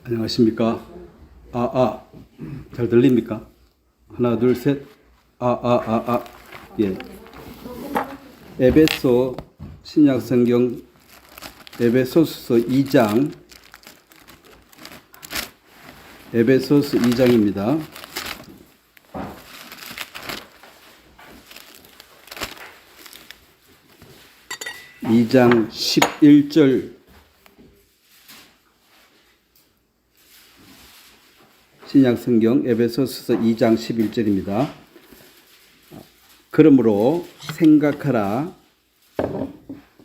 안녕하십니까? 잘 들립니까? 하나, 둘, 셋. 예. 에베소 신약성경 에베소서 2장, 에베소서 2장입니다. 이 장 11절 신약성경 에베소서 2장 11절입니다. 그러므로 생각하라.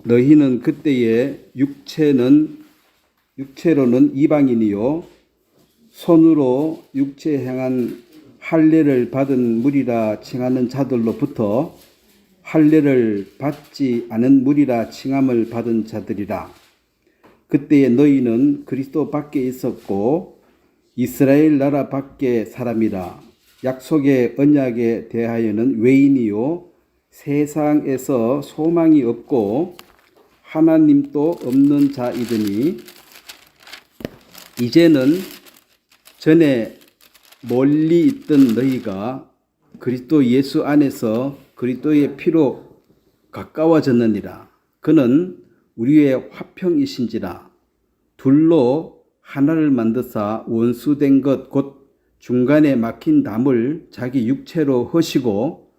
너희는 그때의 육체로는 이방인이요 손으로 육체에 향한 할례를 받은 무리라 칭하는 자들로부터 할례를 받지 않은 무리라 칭함을 받은 자들이라. 그때에 너희는 그리스도 밖에 있었고 이스라엘 나라 밖의 사람이라. 약속의 언약에 대하여는 외인이요 세상에서 소망이 없고 하나님도 없는 자이더니 이제는 전에 멀리 있던 너희가 그리스도 예수 안에서 그리스도의 피로 가까워졌느니라. 그는 우리의 화평이신지라. 둘로 하나를 만드사 원수된 것 곧 중간에 막힌 담을 자기 육체로 허시고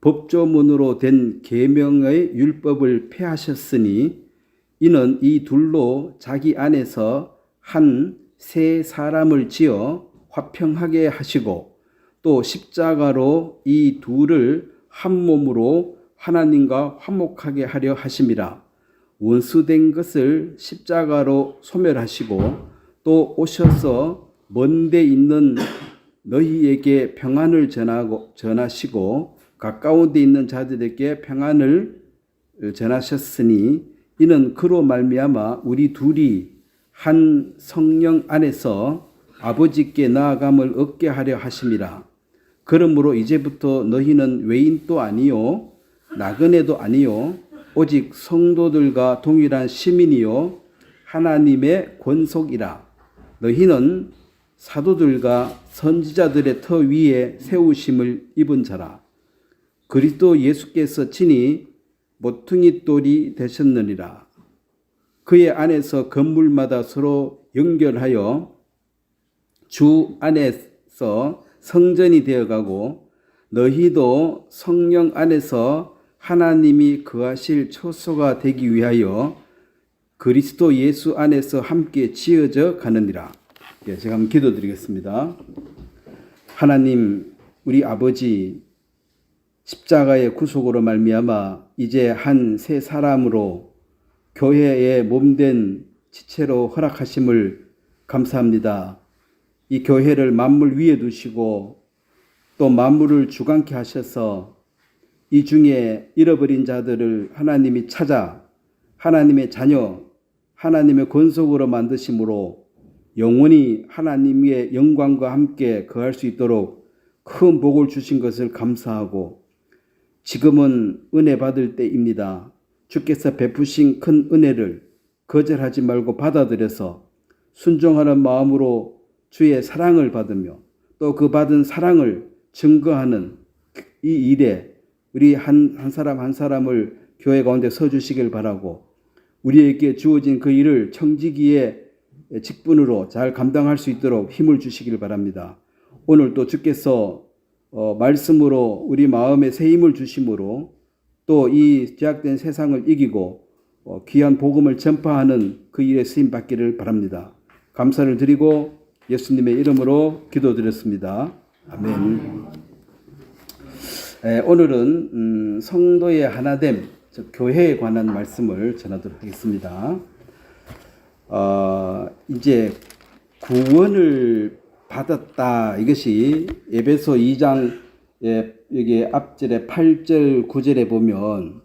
법조문으로 된 계명의 율법을 폐하셨으니 이는 이 둘로 자기 안에서 한 새 사람을 지어 화평하게 하시고 또 십자가로 이 둘을 한 몸으로 하나님과 화목하게 하려 하심이라. 원수된 것을 십자가로 소멸하시고 또 오셔서 먼데 있는 너희에게 평안을 전하시고 가까운 데 있는 자들에게 평안을 전하셨으니 이는 그로 말미암아 우리 둘이 한 성령 안에서 아버지께 나아감을 얻게 하려 하심이라. 그러므로 이제부터 너희는 외인도 아니요 나그네도 아니요 오직 성도들과 동일한 시민이요 하나님의 권속이라. 너희는 사도들과 선지자들의 터 위에 세우심을 입은 자라. 그리스도 예수께서 친히 모퉁이 돌이 되셨느니라. 그의 안에서 건물마다 서로 연결하여 주 안에서 성전이 되어가고 너희도 성령 안에서 하나님이 거하실 처소가 되기 위하여 그리스도 예수 안에서 함께 지어져 가느니라. 제가 한번 기도드리겠습니다. 하나님, 우리 아버지 십자가의 구속으로 말미암아 이제 한 새 사람으로 교회의 몸된 지체로 허락하심을 감사합니다. 이 교회를 만물 위에 두시고 또 만물을 주관케 하셔서 이 중에 잃어버린 자들을 하나님이 찾아 하나님의 자녀, 하나님의 권속으로 만드심으로 영원히 하나님의 영광과 함께 거할 수 있도록 큰 복을 주신 것을 감사하고 지금은 은혜 받을 때입니다. 주께서 베푸신 큰 은혜를 거절하지 말고 받아들여서 순종하는 마음으로 주의 사랑을 받으며 또 그 받은 사랑을 증거하는 이 일에 우리 한 사람 한 사람을 교회 가운데 서주시길 바라고 우리에게 주어진 그 일을 청지기의 직분으로 잘 감당할 수 있도록 힘을 주시길 바랍니다. 오늘 또 주께서 말씀으로 우리 마음에 새 힘을 주심으로 또 이 죄악된 세상을 이기고 귀한 복음을 전파하는 그 일에 쓰임 받기를 바랍니다. 감사를 드리고 예수님의 이름으로 기도드렸습니다. 아멘. 오늘은 성도의 하나됨, 즉 교회에 관한 말씀을 전하도록 하겠습니다. 이제 구원을 받았다. 이것이 에베소 2장 여기 앞절에 8절 9절에 보면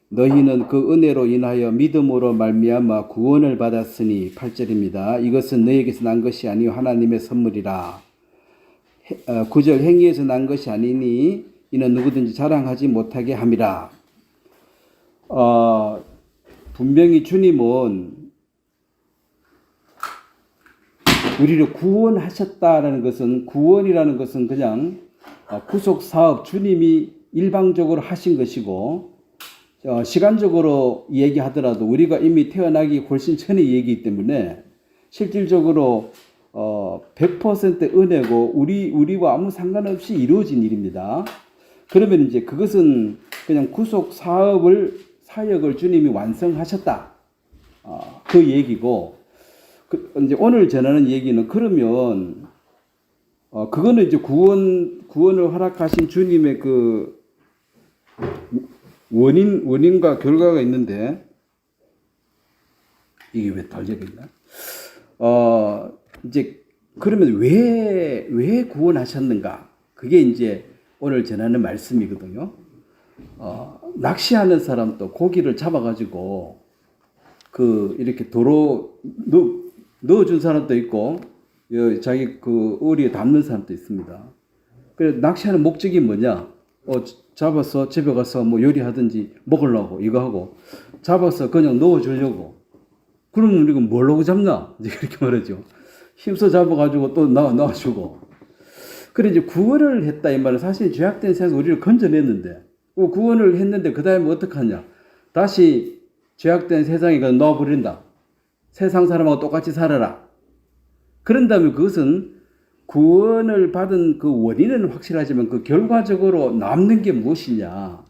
너희는 그 은혜로 인하여 믿음으로 말미암아 구원을 받았으니 8절입니다. 이것은 너희에게서 난 것이 아니요 하나님의 선물이라. 9절 행위에서 난 것이 아니니 이는 누구든지 자랑하지 못하게 함이라. 분명히 주님은 우리를 구원하셨다라는 것은, 구원이라는 것은 그냥 구속 사업 주님이 일방적으로 하신 것이고, 시간적으로 얘기하더라도 우리가 이미 태어나기 훨씬 전에 얘기이기 때문에 실질적으로 100% 은혜고 우리와 아무 상관없이 이루어진 일입니다. 그러면 이제 그것은 그냥 구속 사역을 주님이 완성하셨다. 그 얘기고, 이제 오늘 전하는 얘기는 그러면 그거는 이제 구원을 허락하신 주님의 그 원인과 결과가 있는데, 이게 왜 달려져 있나? 이제 그러면 왜 구원하셨는가? 그게 이제 오늘 전하는 말씀이거든요. 낚시하는 사람도 고기를 잡아가지고 이렇게 도로 넣어준 사람도 있고, 자기 그 어리에 담는 사람도 있습니다. 그래서 낚시하는 목적이 뭐냐? 잡아서 집에 가서 뭐 요리하든지 먹으려고 이거 하고, 잡아서 그냥 넣어주려고. 그러면 우리가 뭘로 잡나? 이제 그렇게 말하죠. 힘써 잡아가지고 또 놔주고. 그래 이제 구원을 했다 이 말은 사실 죄악된 세상 우리를 건져냈는데, 구원을 했는데 그 다음에 어떻게 하냐? 다시 죄악된 세상에 넣어버린다. 세상 사람하고 똑같이 살아라. 그런다면 그것은 구원을 받은 그 원인은 확실하지만 그 결과적으로 남는 게 무엇이냐?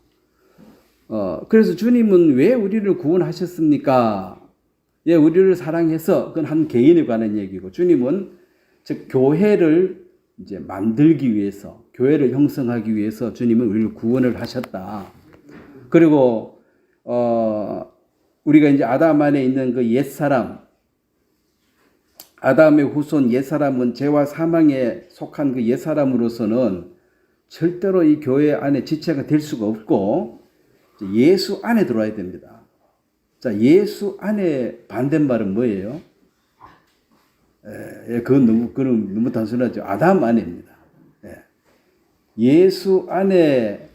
그래서 주님은 왜 우리를 구원하셨습니까? 예, 우리를 사랑해서 그건 한 개인에 관한 얘기고, 주님은 즉 교회를 이제 만들기 위해서, 교회를 형성하기 위해서 주님은 우리를 구원을 하셨다. 그리고 우리가 이제 아담 안에 있는 그 옛사람, 아담의 후손 옛사람은 죄와 사망에 속한 그 옛사람으로서는 절대로 이 교회 안에 지체가 될 수가 없고, 예수 안에 들어와야 됩니다. 자, 예수 안에 반대말은 뭐예요? 그건 너무 단순하죠. 아담 안에입니다. 예수 안에,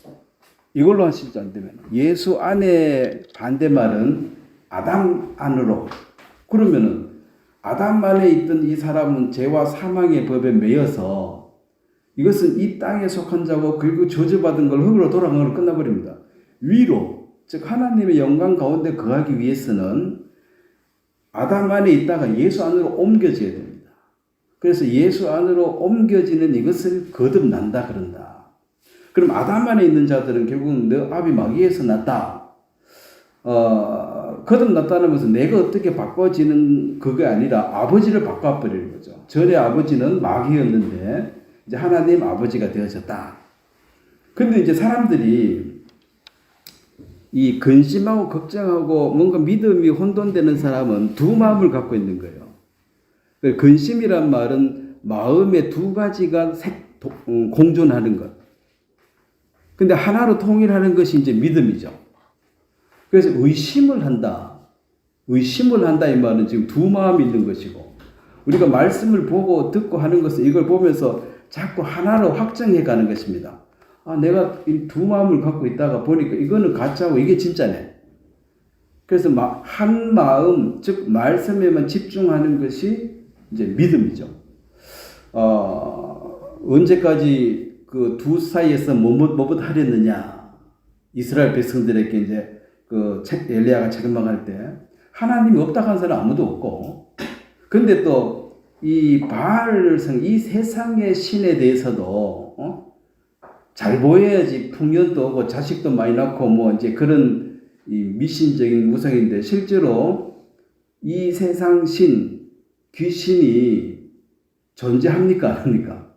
이걸로 하시지 안 되면, 예수 안에 반대말은 아담 안으로. 그러면은 아담 안에 있던 이 사람은 죄와 사망의 법에 매여서 이것은 이 땅에 속한 자고 그리고 저주받은 걸 흙으로 돌아간 걸로 끝나버립니다. 위로, 즉 하나님의 영광 가운데 거하기 위해서는 아담 안에 있다가 예수 안으로 옮겨져야 됩니다. 그래서 예수 안으로 옮겨지는 이것을 거듭난다 그런다. 그럼 아담 안에 있는 자들은 결국 너 아비 마귀에서 났다. 거듭났다는 것은 내가 어떻게 바꿔지는 그게 아니라 아버지를 바꿔버리는 거죠. 전에 아버지는 마귀였는데 이제 하나님 아버지가 되어졌다. 근데 이제 사람들이 이 근심하고 걱정하고 뭔가 믿음이 혼돈되는 사람은 두 마음을 갖고 있는 거예요. 근심이란 말은 마음의 두 가지가 공존하는 것. 근데 하나로 통일하는 것이 이제 믿음이죠. 그래서 의심을 한다. 의심을 한다 이 말은 지금 두 마음이 있는 것이고, 우리가 말씀을 보고 듣고 하는 것은 이걸 보면서 자꾸 하나로 확정해 가는 것입니다. 내가 이 두 마음을 갖고 있다가 보니까 이거는 가짜고 이게 진짜네. 그래서 한 마음, 즉 말씀에만 집중하는 것이 이제 믿음이죠. 언제까지 그 두 사이에서 뭐뭇 하렸느냐? 이스라엘 백성들에게 이제 엘리야가 책망할 때 하나님이 없다고 하는 사람 아무도 없고, 근데 또 이 바알성, 이 세상의 신에 대해서도 잘 보여야지 풍년도 오고 자식도 많이 낳고 뭐 이제 그런 이 미신적인 무성인데, 실제로 이 세상 신, 귀신이 존재합니까? 안 합니까?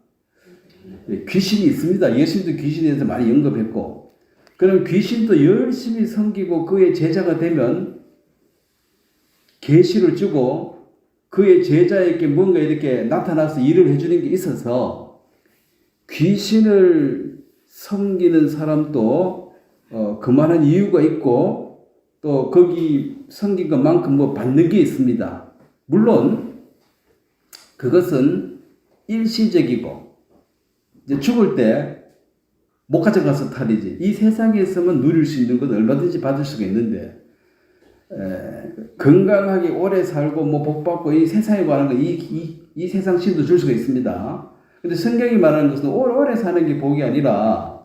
귀신이 있습니다. 예수님도 귀신에 대해서 많이 언급했고, 그럼 귀신도 열심히 섬기고 그의 제자가 되면 계시를 주고 그의 제자에게 뭔가 이렇게 나타나서 일을 해주는 게 있어서, 귀신을 섬기는 사람도 그만한 이유가 있고 또 거기 섬긴 것만큼 뭐 받는 게 있습니다. 물론 그것은 일시적이고 이제 죽을 때 못 가져가서 탈이지, 이 세상에서만 누릴 수 있는 건 얼마든지 받을 수가 있는데, 건강하게 오래 살고 뭐 복받고 이 세상에 관한 거 이 세상 신도 줄 수가 있습니다. 근데 성경이 말하는 것은 오래 사는 게 복이 아니라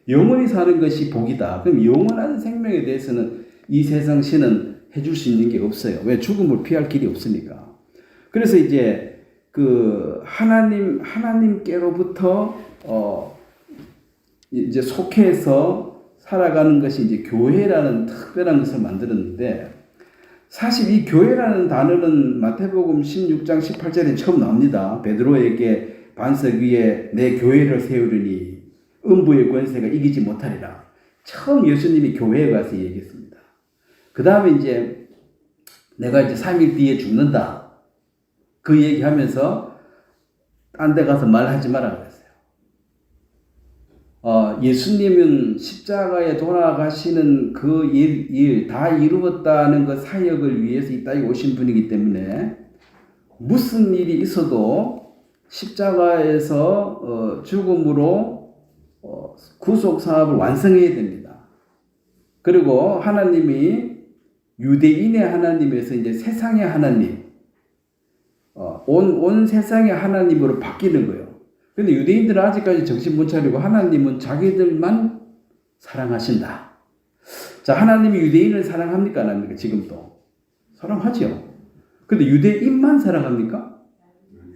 영원히 사는 것이 복이다. 그럼 영원한 생명에 대해서는 이 세상 신은 해줄 수 있는 게 없어요. 왜? 죽음을 피할 길이 없으니까. 그래서 이제 그 하나님께로부터 이제 속해서 살아가는 것이 이제 교회라는 특별한 것을 만들었는데, 사실 이 교회라는 단어는 마태복음 16장 18절에 처음 나옵니다. 베드로에게 반석 위에 내 교회를 세우리니 음부의 권세가 이기지 못하리라. 처음 예수님이 교회에 가서 얘기했습니다. 그 다음에 이제 내가 이제 3일 뒤에 죽는다. 그 얘기하면서 딴 데 가서 말하지 마라 그랬어요. 예수님은 십자가에 돌아가시는 그 일 다 이루었다는 그 사역을 위해서 이 땅에 오신 분이기 때문에 무슨 일이 있어도 십자가에서 죽음으로 구속 사업을 완성해야 됩니다. 그리고 하나님이 유대인의 하나님에서 이제 세상의 하나님, 온 세상의 하나님으로 바뀌는 거예요. 근데 유대인들은 아직까지 정신 못 차리고 하나님은 자기들만 사랑하신다. 자, 하나님이 유대인을 사랑합니까? 안 합니까? 지금도. 사랑하죠. 근데 유대인만 사랑합니까?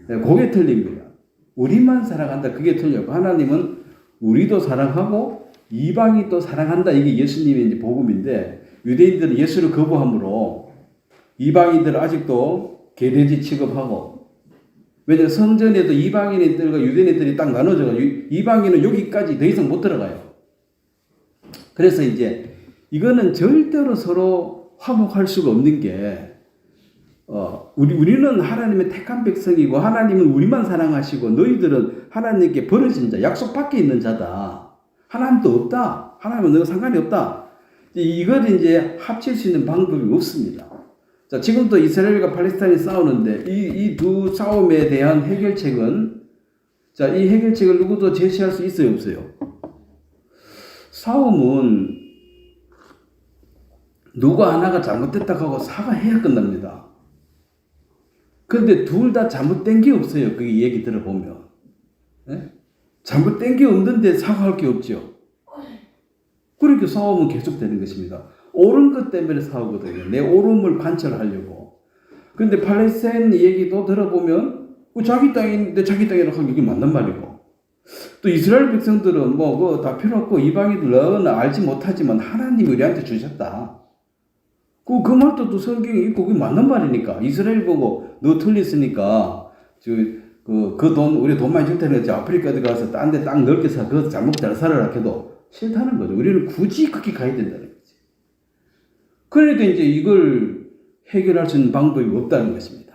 네, 그게 틀린 거예요. 우리만 사랑한다. 그게 틀려요. 하나님은 우리도 사랑하고 이방이 또 사랑한다. 이게 예수님의 이제 복음인데, 유대인들은 예수를 거부함으로 이방인들은 아직도 개돼지 취급하고, 왜냐하면 성전에도 이방인들과 유대인들이 딱 나눠져가지고 이방인은 여기까지 더 이상 못 들어가요. 그래서 이제 이거는 절대로 서로 화목할 수가 없는 게, 우리는 하나님의 택한 백성이고 하나님은 우리만 사랑하시고 너희들은 하나님께 버려진 자, 약속 밖에 있는 자다. 하나님도 없다. 하나님은 너가 상관이 없다. 이걸 이제 합칠 수 있는 방법이 없습니다. 자, 지금도 이스라엘과 팔레스타인이 싸우는데 이 두 싸움에 대한 해결책은, 자, 이 해결책을 누구도 제시할 수 있어요, 없어요? 싸움은 누가 하나가 잘못됐다 하고 사과해야 끝납니다. 그런데 둘 다 잘못된 게 없어요. 그 얘기 들어보면. 네? 잘못된 게 없는데 사과할 게 없죠. 그렇게 싸움은 계속되는 것입니다. 옳은 것 때문에 싸우거든요. 내 옳음을 관철하려고. 그런데 팔레스타인 얘기도 들어보면 자기 땅인데 자기 땅이라고 하는 게 맞는 말이고, 또 이스라엘 백성들은 뭐 그거 다 필요 없고 이방인들 너는 알지 못하지만 하나님이 우리한테 주셨다. 그 말도 또 성경에 있고 그게 맞는 말이니까. 이스라엘 보고 너 틀렸으니까 그 돈 우리 돈 많이 줄 테니 아프리카 어디 가서 딴 데 땅 넓게 사 그거 잘 먹고 잘 살아라 해도 싫다는 거죠. 우리는 굳이 그렇게 가야 된다는 거지. 그러니까 이제 이걸 해결할 수 있는 방법이 없다는 것입니다.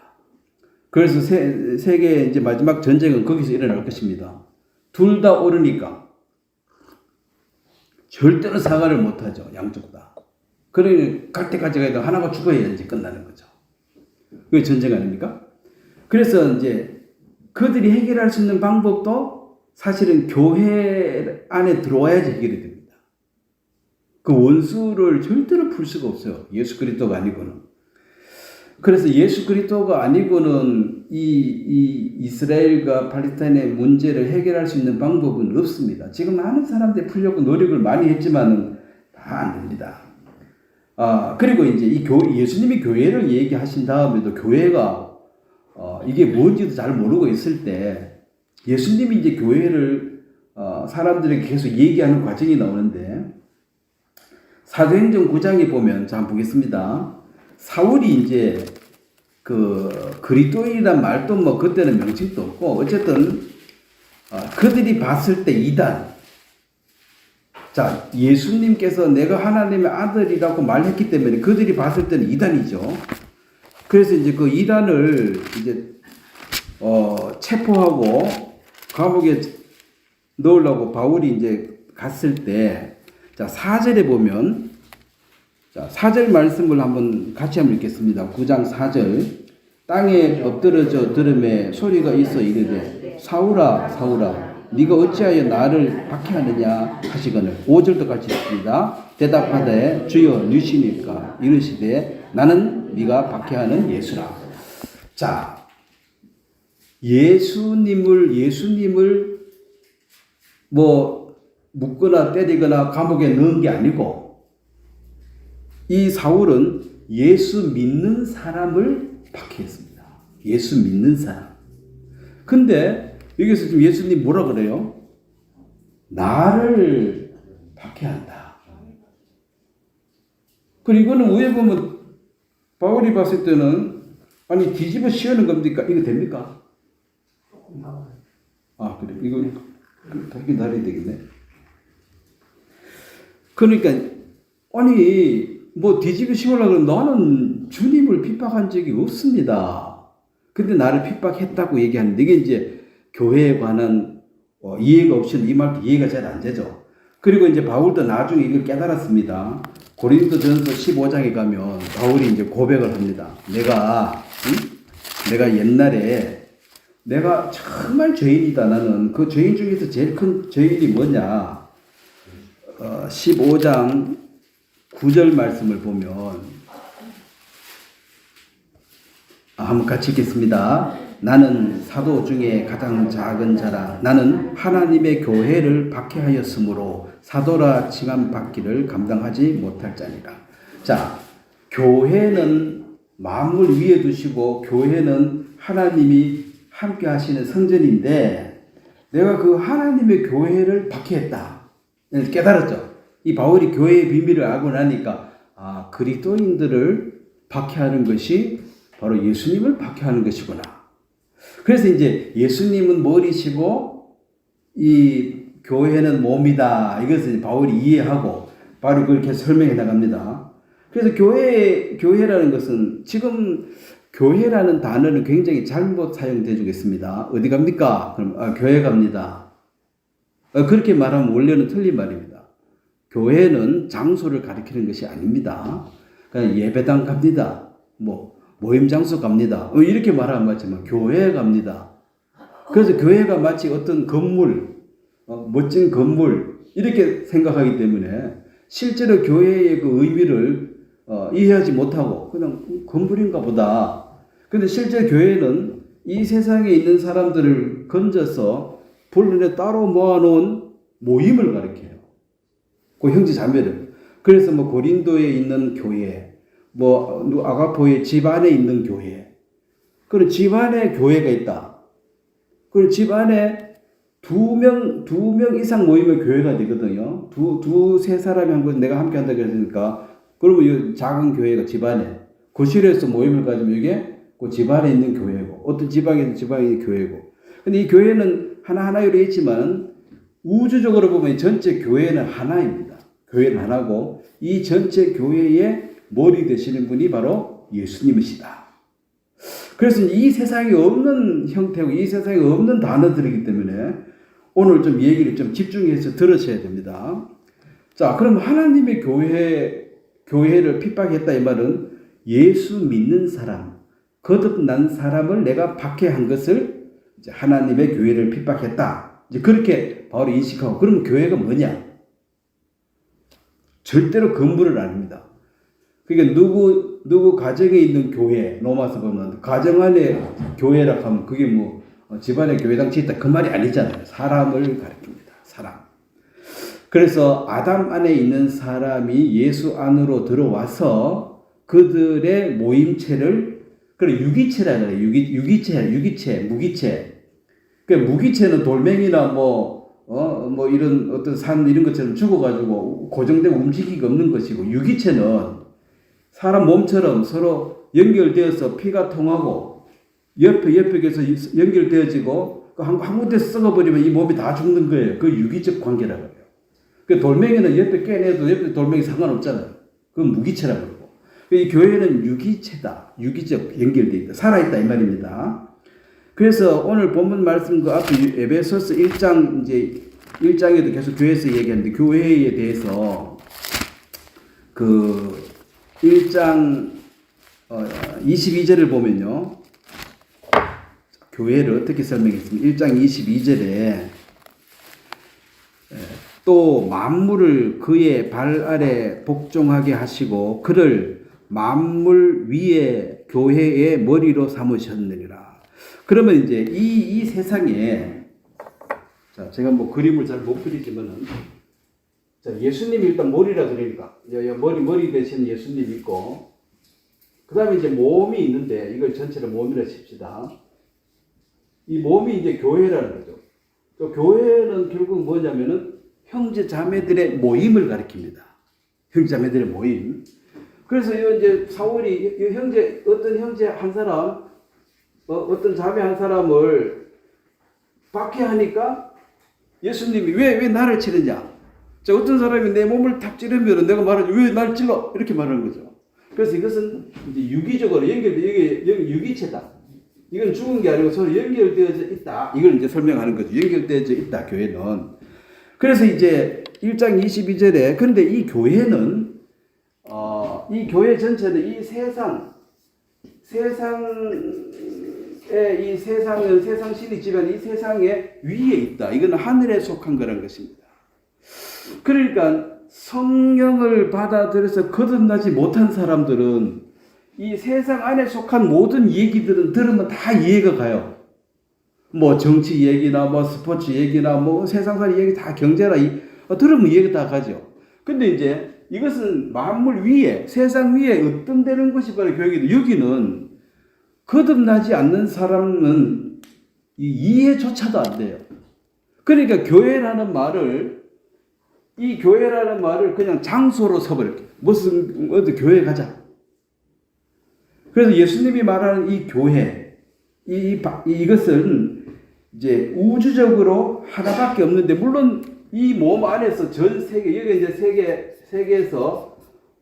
그래서 세계 이제 마지막 전쟁은 거기서 일어날 것입니다. 둘 다 옳으니까 절대로 사과를 못하죠. 양쪽 다. 그러니 갈 때까지 가도 하나가 죽어야 이제 끝나는 거죠. 그게 전쟁 아닙니까? 그래서 이제 그들이 해결할 수 있는 방법도 사실은 교회 안에 들어와야지 해결이 됩니다. 그 원수를 절대로 풀 수가 없어요. 예수 그리스도가 아니고는. 그래서 예수 그리스도가 아니고는 이 이스라엘과 팔레스타인의 문제를 해결할 수 있는 방법은 없습니다. 지금 많은 사람들이 풀려고 노력을 많이 했지만은 다 안 됩니다. 그리고 이제 예수님이 교회를 얘기하신 다음에도 교회가 이게 뭔지도 잘 모르고 있을 때 예수님이 이제 교회를 사람들에게 계속 얘기하는 과정이 나오는데, 사도행전 9장에 보면 자 한번 보겠습니다. 사울이 이제 그 그리스도인이란 말도 뭐 그때는 명칭도 없고 어쨌든 그들이 봤을 때 이단, 자, 예수님께서 내가 하나님의 아들이라고 말했기 때문에 그들이 봤을 때는 이단이죠. 그래서 이제 그 이단을 이제 체포하고 감옥에 넣으려고 바울이 이제 갔을 때, 자, 4절에 보면, 자, 4절 말씀을 한번 같이 한번 읽겠습니다. 9장 4절. 땅에 엎드러져 들음에 소리가 있어 이르되 사울아 사울아 네가 어찌하여 나를 박해하느냐 하시거늘. 5절도 같이 읽습니다. 대답하되 주여 누시니까 이르시되 나는 네가 박해하는 예수라. 자, 예수님을 뭐 묶거나 때리거나 감옥에 넣은 게 아니고 이 사울은 예수 믿는 사람을 박해했습니다. 예수 믿는 사람. 근데 여기서 지금 예수님 뭐라 그래요? 나를 박해한다. 그리고 이거는 왜 보면 바울이 봤을 때는 아니 뒤집어 씌우는 겁니까? 이거 됩니까? 아 그래 이거 다시 날이 되겠네. 그러니까 아니 뭐 뒤집어 씌우려고 나는 주님을 핍박한 적이 없습니다. 근데 나를 핍박했다고 얘기하는데 이게 이제 교회에 관한 이해가 없이는 이 말도 이해가 잘 안 되죠. 그리고 이제 바울도 나중에 이걸 깨달았습니다. 고린도전서 15장에 가면 바울이 이제 고백을 합니다. 내가 옛날에 내가 정말 죄인이다. 나는 그 죄인 중에서 제일 큰 죄인이 뭐냐? 15장 9절 말씀을 보면 한번 같이 읽겠습니다. 나는 사도 중에 가장 작은 자라. 나는 하나님의 교회를 박해하였으므로 사도라 칭함 받기를 감당하지 못할 자니라. 자, 교회는 만물 위에 두시고 교회는 하나님이 함께 하시는 성전인데 내가 그 하나님의 교회를 박해했다. 깨달았죠. 이 바울이 교회의 비밀을 알고 나니까 그리스도인들을 박해하는 것이 바로 예수님을 박해하는 것이구나. 그래서 이제 예수님은 머리시고 이 교회는 몸이다. 이것을 바울이 이해하고 바로 그렇게 설명해 나갑니다. 그래서 교회라는 것은 지금 교회라는 단어는 굉장히 잘못 사용되어 주겠습니다. 어디 갑니까? 그럼 교회 갑니다. 그렇게 말하면 원래는 틀린 말입니다. 교회는 장소를 가리키는 것이 아닙니다. 그냥 예배당 갑니다. 모임 장소 갑니다. 이렇게 말하면 맞지만 교회 갑니다. 그래서 교회가 마치 어떤 건물, 멋진 건물 이렇게 생각하기 때문에 실제로 교회의 그 의미를 이해하지 못하고 그냥 건물인가 보다. 근데 실제 교회는 이 세상에 있는 사람들을 건져서 불러내 따로 모아놓은 모임을 가리켜요. 그 형제 자매를. 그래서 고린도에 있는 교회, 아가포의 집안에 있는 교회. 그런 집안에 교회가 있다. 그리고 집안에 두 명 이상 모이면 교회가 되거든요. 두세 사람이 한 곳 내가 함께 한다 그랬으니까 그러면 이 작은 교회가 집안에 거실에서 모임을 가지면 이게 그 집안에 있는 교회고 어떤 지방에서 지방에 있는 교회고. 근데 이 교회는 하나하나로 있지만 우주적으로 보면 전체 교회는 하나입니다. 교회는 하나고 이 전체 교회의 머리 되시는 분이 바로 예수님이시다. 그래서 이 세상에 없는 형태고 이 세상에 없는 단어들이기 때문에 오늘 좀 얘기를 좀 집중해서 들으셔야 됩니다. 자, 그럼 하나님의 교회를 핍박했다 이 말은 예수 믿는 사람, 거듭난 사람을 내가 박해한 것을 이제 하나님의 교회를 핍박했다. 이제 그렇게 바로 인식하고 그러면 교회가 뭐냐? 절대로 건물을 아닙니다. 그러니까 누구 가정에 있는 교회, 로마서 보면 가정 안에 교회라 하면 그게 집안에 교회당 짓다 그 말이 아니잖아요. 사람을 가리킵니다. 사람. 그래서 아담 안에 있는 사람이 예수 안으로 들어와서 그들의 모임체를 유기체라 그래요. 유기체, 무기체. 그러니까 무기체는 돌멩이나 이런 어떤 산 이런 것처럼 죽어가지고 고정되고 움직이기가 없는 것이고 유기체는 사람 몸처럼 서로 연결되어서 피가 통하고 옆에서 연결되어지고 한 군데 썩어버리면 이 몸이 다 죽는 거예요. 그 유기적 관계라고 해요. 그 돌멩이는 옆에 깨내도 옆에 돌멩이 상관없잖아요. 그건 무기체라고 그러고. 이 교회는 유기체다. 유기적 연결되어 있다. 살아있다 이 말입니다. 그래서 오늘 본문 말씀 그 앞에 에베소서 1장에도 계속 교회에서 얘기하는데 교회에 대해서 그 1장 22절을 보면요. 교회를 어떻게 설명했습니까? 1장 22절에 또 만물을 그의 발 아래 복종하게 하시고 그를 만물 위에 교회의 머리로 삼으셨느니라. 그러면 이제 이 세상에, 자, 제가 뭐 그림을 잘 못 그리지만은, 자, 예수님이 일단 머리라 그러니까, 머리 대신 예수님 있고, 그 다음에 이제 몸이 있는데, 이걸 전체를 몸이라 칩시다. 이 몸이 이제 교회라는 거죠. 또 교회는 결국 뭐냐면은 형제 자매들의 모임을 가리킵니다. 형제 자매들의 모임. 그래서 이제 사울이 어떤 형제 한 사람, 어떤 자매 한 사람을 박해하니까 예수님이 왜 나를 치느냐? 자, 어떤 사람이 내 몸을 탁 찌르면 내가 말하지 왜 날 찔러? 이렇게 말하는 거죠. 그래서 이것은 이제 유기적으로 이게 유기체다. 이건 죽은 게 아니고 서로 연결되어져 있다. 이걸 이제 설명하는 거죠. 연결되어져 있다, 교회는. 그래서 이제 1장 22절에, 근데 이 교회는, 이 교회 전체는 이 세상에, 이 세상은 세상신이지만 이 세상의 위에 있다. 이건 하늘에 속한 거란 것입니다. 그러니까 성령을 받아들여서 거듭나지 못한 사람들은 이 세상 안에 속한 모든 얘기들은 들으면 다 이해가 가요. 뭐 정치 얘기나 뭐 스포츠 얘기나 뭐 세상살 얘기 다 경제나 들으면 이해가 다 가죠. 근데 이제 이것은 만물 위에, 세상 위에 어떤되는 것이 바로 교회인데, 여기는 거듭나지 않는 사람은 이해조차도 안 돼요. 그러니까 교회라는 말을 그냥 장소로 서버려요. 무슨 어디 교회 가자. 그래서 예수님이 말하는 이 교회, 이것은 이제 우주적으로 하나밖에 없는데, 물론 이 몸 안에서 전 세계, 여기 이제 세계에서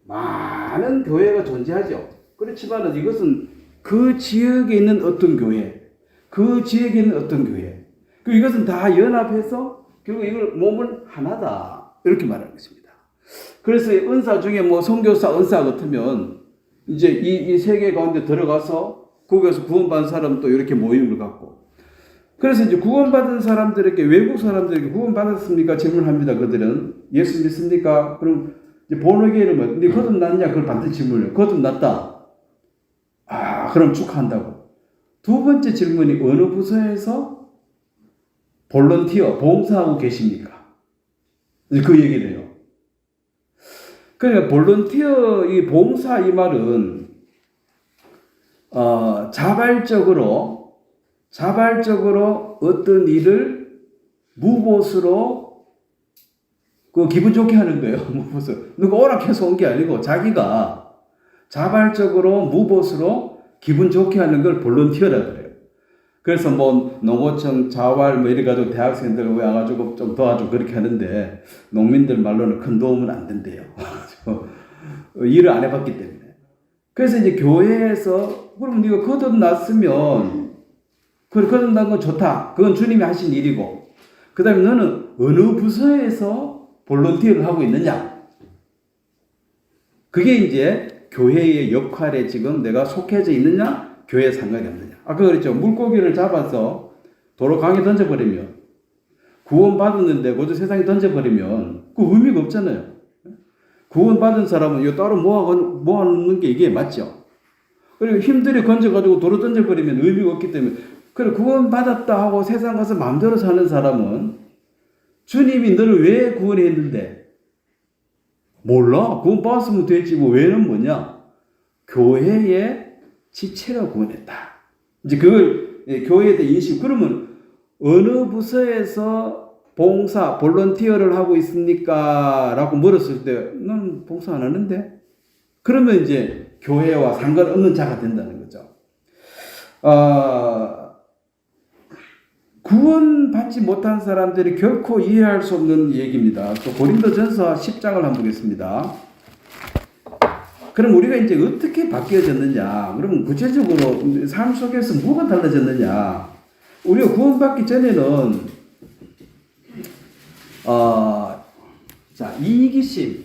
많은 교회가 존재하죠. 그렇지만 이것은 그 지역에 있는 어떤 교회, 그 지역에 있는 어떤 교회, 이것은 다 연합해서 결국 이걸 몸은 하나다. 이렇게 말하는 것입니다. 그래서 은사 중에 뭐 선교사 은사 같으면 이제 이 세계 가운데 들어가서 거기서 구원받은 사람 또 이렇게 모임을 갖고, 그래서 이제 구원받은 사람들에게, 외국 사람들에게 구원받았습니까? 질문합니다. 그들은 예수 믿습니까? 그럼 이제 본어계를 뭐, 네 거듭났냐? 그걸 반드시 질문해요. 거듭났다. 아, 그럼 축하한다고. 두 번째 질문이 어느 부서에서 볼런티어, 봉사하고 계십니까? 그 얘기를 해요. 그러니까 볼런티어, 이 봉사 이 말은 자발적으로 어떤 일을 무보수로 기분 좋게 하는 거예요. 무보수. 누가 오락해서 온 게 아니고 자기가 자발적으로 무보수로 기분 좋게 하는 걸 볼런티어라 그래요. 그래서 뭐 농어청 자활 뭐 이래 가지고 대학생들 와가지고 좀 도와주고 그렇게 하는데, 농민들 말로는 큰 도움은 안 된대요. 일을 안 해봤기 때문에. 그래서 이제 교회에서, 그럼 네가 거듭났으면, 거듭난 건 좋다. 그건 주님이 하신 일이고, 그 다음에 너는 어느 부서에서 볼런티어를 하고 있느냐? 그게 이제 교회의 역할에 지금 내가 속해져 있느냐? 교회에 상관이 없느냐? 아까 그랬죠. 물고기를 잡아서 도로 강에 던져버리면, 구원받았는데 그저 세상에 던져버리면 그 의미가 없잖아요. 구원받은 사람은 이거 따로 모아놓는 게 이게 맞죠. 그리고 힘들이 건져가지고 도로 던져버리면 의미가 없기 때문에, 그래 구원받았다 하고 세상 가서 마음대로 사는 사람은 주님이 너를 왜 구원했는데? 몰라. 구원받았으면 됐지. 뭐 왜는 뭐냐? 교회의 지체가 구원했다. 이제 그걸 교회에 대해 인식. 그러면 어느 부서에서 봉사, 볼런티어를 하고 있습니까? 라고 물었을 때, 난 봉사 안 하는데? 그러면 이제 교회와 상관없는 자가 된다는 거죠. 구원받지 못한 사람들이 결코 이해할 수 없는 얘기입니다. 또 고린도전서 10장을 한번 보겠습니다. 그럼 우리가 이제 어떻게 바뀌어졌느냐? 그러면 구체적으로 삶 속에서 뭐가 달라졌느냐? 우리가 구원받기 전에는 자, 이기심,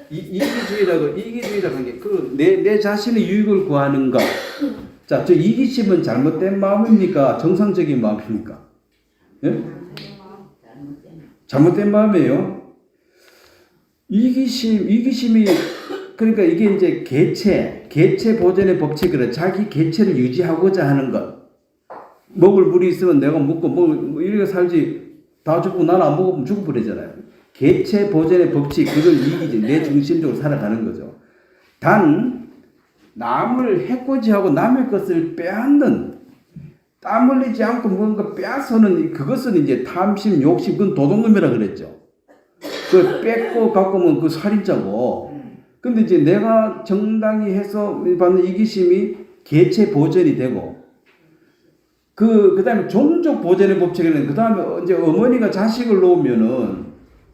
이기주의라고 하는 게, 내 자신의 유익을 구하는 것. 자, 저 이기심은 잘못된 마음입니까? 정상적인 마음입니까? 예? 잘못된 마음이에요. 이기심이, 그러니까 이게 이제 개체 보존의 법칙으로 자기 개체를 유지하고자 하는 것. 먹을 물이 있으면 내가 먹고, 뭐, 이렇게 살지. 다 죽고 나는 안 먹으면 죽어버리잖아요. 개체 보존의 법칙, 그걸 이기지. 내 중심적으로 살아가는 거죠. 단, 남을 해코지하고 남의 것을 빼앗는, 땀 흘리지 않고 뭔가 빼앗는 그것은 이제 탐심, 욕심, 그건 도둑놈이라 그랬죠. 그 뺏고 갖고 오면 그 살인자고. 근데 이제 내가 정당히 해서 받는 이기심이 개체 보존이 되고, 그 다음에 종족 보존의 법칙에는 그 다음에 이제 어머니가 자식을 놓으면은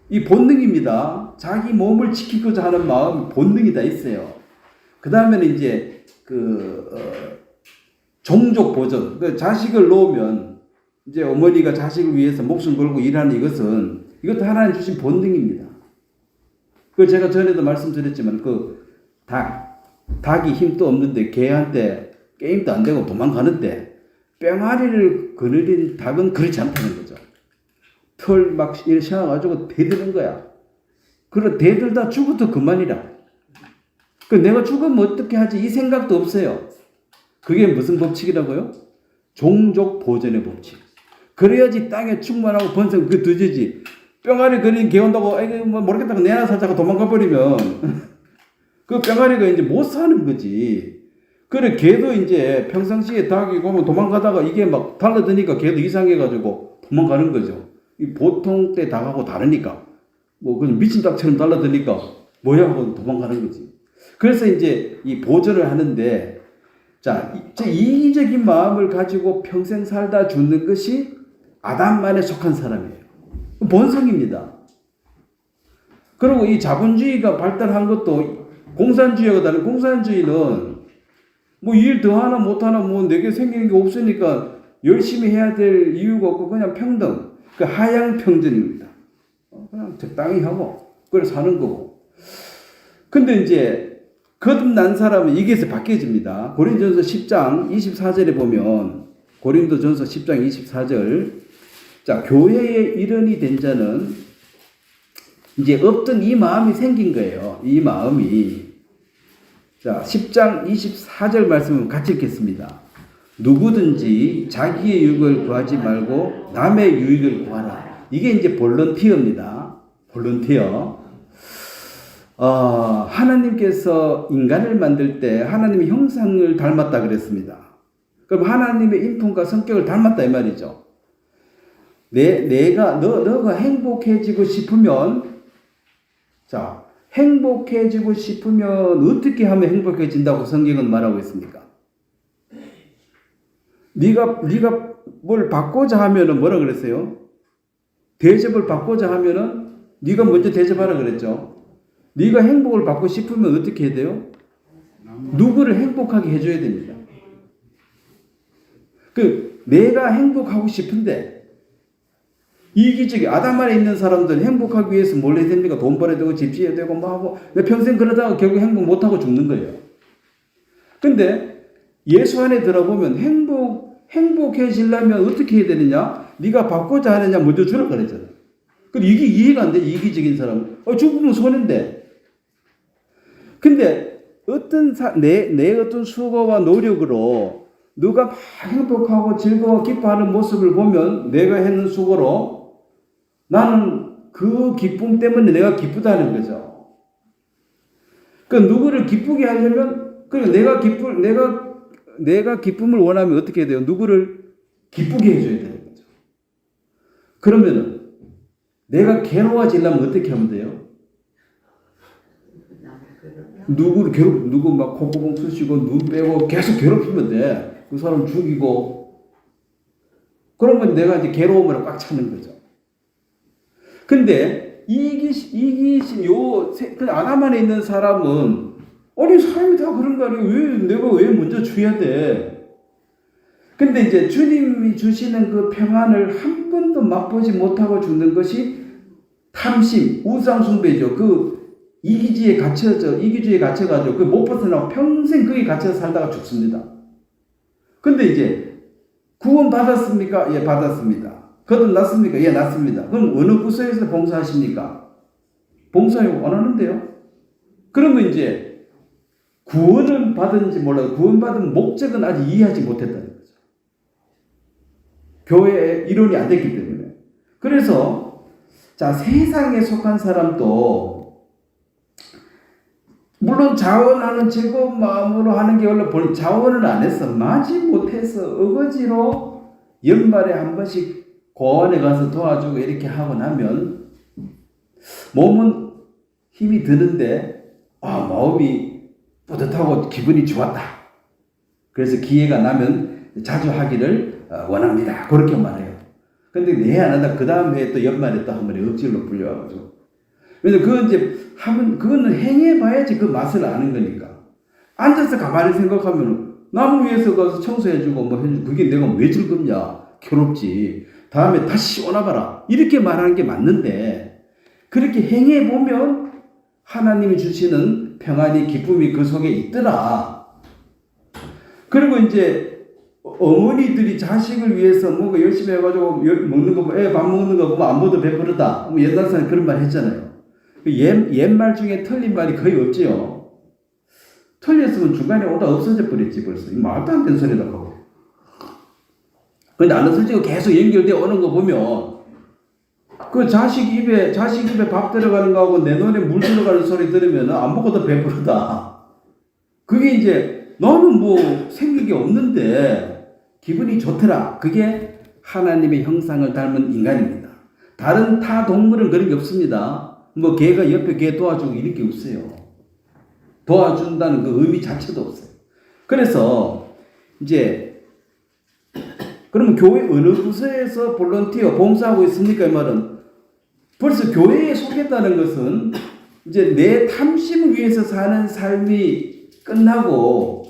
이 본능입니다. 자기 몸을 지키고자 하는 마음, 본능이 다 있어요. 그 다음에는 이제 종족 보존. 그 자식을 놓으면 이제 어머니가 자식을 위해서 목숨 걸고 일하는 이것도 하나님 주신 본능입니다. 그 제가 전에도 말씀드렸지만 닭이 힘도 없는데 개한테 게임도 안 되고 도망가는데 뺑아리를 거느린 닭은 그렇지 않다는 거죠. 털 막 씌워가지고 대드는 거야. 그래 대들다 죽어도 그만이라. 그 내가 죽으면 어떻게 하지? 이 생각도 없어요. 그게 무슨 법칙이라고요? 종족 보존의 법칙. 그래야지 땅에 충만하고 번성 그 두지지. 뿅아리 그린 개 온다고 아이고 뭐 모르겠다고 내나 살자고 도망가 버리면 그 뿅아리가 이제 못 사는 거지. 그래 개도 이제 평상시에 닭이 보면 도망가다가 이게 막 달라드니까 개도 이상해가지고 도망가는 거죠. 이 보통 때 닭하고 다르니까 뭐 그냥 미친 닭처럼 달라드니까 뭐야 하고 도망가는 거지. 그래서 이제 이 보존을 하는데 자 이기적인 마음을 가지고 평생 살다 죽는 것이 아담만에 속한 사람이에요. 본성입니다. 그리고 이 자본주의가 발달한 것도 공산주의가 다른 공산주의는 뭐 일 더 하나 못 하나 뭐 내게 생기는 게 없으니까 열심히 해야 될 이유가 없고 그냥 평등. 그 하향 평등입니다. 그냥 적당히 하고 그래 사는 거고. 근데 이제 거듭난 사람은 이게서 바뀌어집니다. 고린도전서 10장 24절에 보면 고린도전서 10장 24절 자 교회의 일원이 된 자는 이제 없던 이 마음이 생긴 거예요. 이 마음이 자 10장 24절 말씀을 같이 읽겠습니다. 누구든지 자기의 유익을 구하지 말고 남의 유익을 구하라. 이게 이제 볼런티어입니다. 볼런티어. 하나님께서 인간을 만들 때 하나님의 형상을 닮았다 그랬습니다. 그럼 하나님의 인품과 성격을 닮았다 이 말이죠. 너가 행복해지고 싶으면 자 행복해지고 싶으면 어떻게 하면 행복해진다고 성경은 말하고 있습니까? 네가 뭘 받고자 하면은 뭐라 그랬어요? 대접을 받고자 하면은 네가 먼저 대접하라 그랬죠. 네가 행복을 받고 싶으면 어떻게 해야 돼요? 누구를 행복하게 해줘야 됩니다. 내가 행복하고 싶은데 이기적인 아담 안에 있는 사람들 행복하기 위해서 뭘 해야 됩니까? 돈 벌어야 되고 집 지어야 되고 뭐 하고 평생 그러다가 결국 행복 못하고 죽는 거예요. 근데 예수 안에 들어보면 행복해지려면 어떻게 해야 되느냐? 네가 받고자 하느냐 먼저 주라 그랬잖아요. 근데 이게 이해가 안 돼. 이기적인 사람은. 죽으면 손해인데. 근데 내 어떤 수고와 노력으로 누가 막 행복하고 즐거워 기뻐하는 모습을 보면 내가 했는 수고로 나는 그 기쁨 때문에 내가 기쁘다는 거죠. 누구를 기쁘게 하려면 내가 기쁨을 원하면 어떻게 해야 돼요? 누구를 기쁘게 해줘야 되는 거죠. 그러면은 내가 괴로워지려면 어떻게 하면 돼요? 누구 막 콧구멍 쑤시고 눈 빼고 계속 괴롭히면 돼. 그 사람 죽이고. 그러면 내가 이제 괴로움으로 꽉 차는 거죠. 근데 아담 안에 있는 사람은 아니 사람이 다 그런 거 아니에요? 내가 왜 먼저 줘야 돼? 근데 이제 주님이 주시는 그 평안을 한 번도 맛보지 못하고 죽는 것이 탐심, 우상숭배죠. 이기주의에 갇혀가지고 못 벗어나고 평생 거기 갇혀서 살다가 죽습니다. 근데 이제 구원 받았습니까? 예, 받았습니다. 거듭났습니까? 예, 났습니다. 그럼 어느 부서에서 봉사하십니까? 봉사요 안 하는데요? 그러면 이제 구원을 받은지 몰라도 구원받은 목적은 아직 이해하지 못했다는 거죠. 교회의 이론이 안 됐기 때문에. 그래서 자, 세상에 속한 사람도 물론 자원하는 즐거운 마음으로 하는 게 원래 자원을 안 했어. 마지 못해서 어거지로 연말에 한 번씩 고원에 가서 도와주고 이렇게 하고 나면 몸은 힘이 드는데 마음이 뿌듯하고 기분이 좋았다. 그래서 기회가 나면 자주 하기를 원합니다. 그렇게 말해요. 근데 내 안 한다. 그 다음 해에 또 연말에 또 한 번에 억지로 불려가지고. 왜냐면 그건 이제 그거는 행해봐야지 그 맛을 아는 거니까. 앉아서 가만히 생각하면 나무 위에서 가서 청소해주고 뭐 해주고 그게 내가 왜 즐겁냐. 괴롭지. 다음에 다시 오나봐라. 이렇게 말하는 게 맞는데 그렇게 행해보면 하나님이 주시는 평안이 기쁨이 그 속에 있더라. 그리고 이제 어머니들이 자식을 위해서 뭔가 열심히 해가지고 먹는 거, 애 밥 먹는 거 보면 안 먹어도 배부르다. 옛날 사람 그런 말 했잖아요. 옛말 중에 틀린 말이 거의 없지요. 틀렸으면 중간에 오다 없어져 버렸지 벌써. 말도 안 되는 소리다 하고. 근데 나는 솔직히 계속 연결되어 오는 거 보면 그 자식 입에 밥 들어가는 거하고 내 눈에 물 들어가는 소리 들으면 안 먹어도 배부르다. 그게 이제 너는 뭐 생긴 게 없는데 기분이 좋더라. 그게 하나님의 형상을 닮은 인간입니다. 다른 타 동물은 그런 게 없습니다. 뭐 개가 옆에 개 도와주고 이런 게 없어요. 도와준다는 그 의미 자체도 없어요. 그래서 이제 그러면 교회 어느 부서에서 볼런티어 봉사하고 있습니까? 이 말은 벌써 교회에 속했다는 것은 이제 내 탐심을 위해서 사는 삶이 끝나고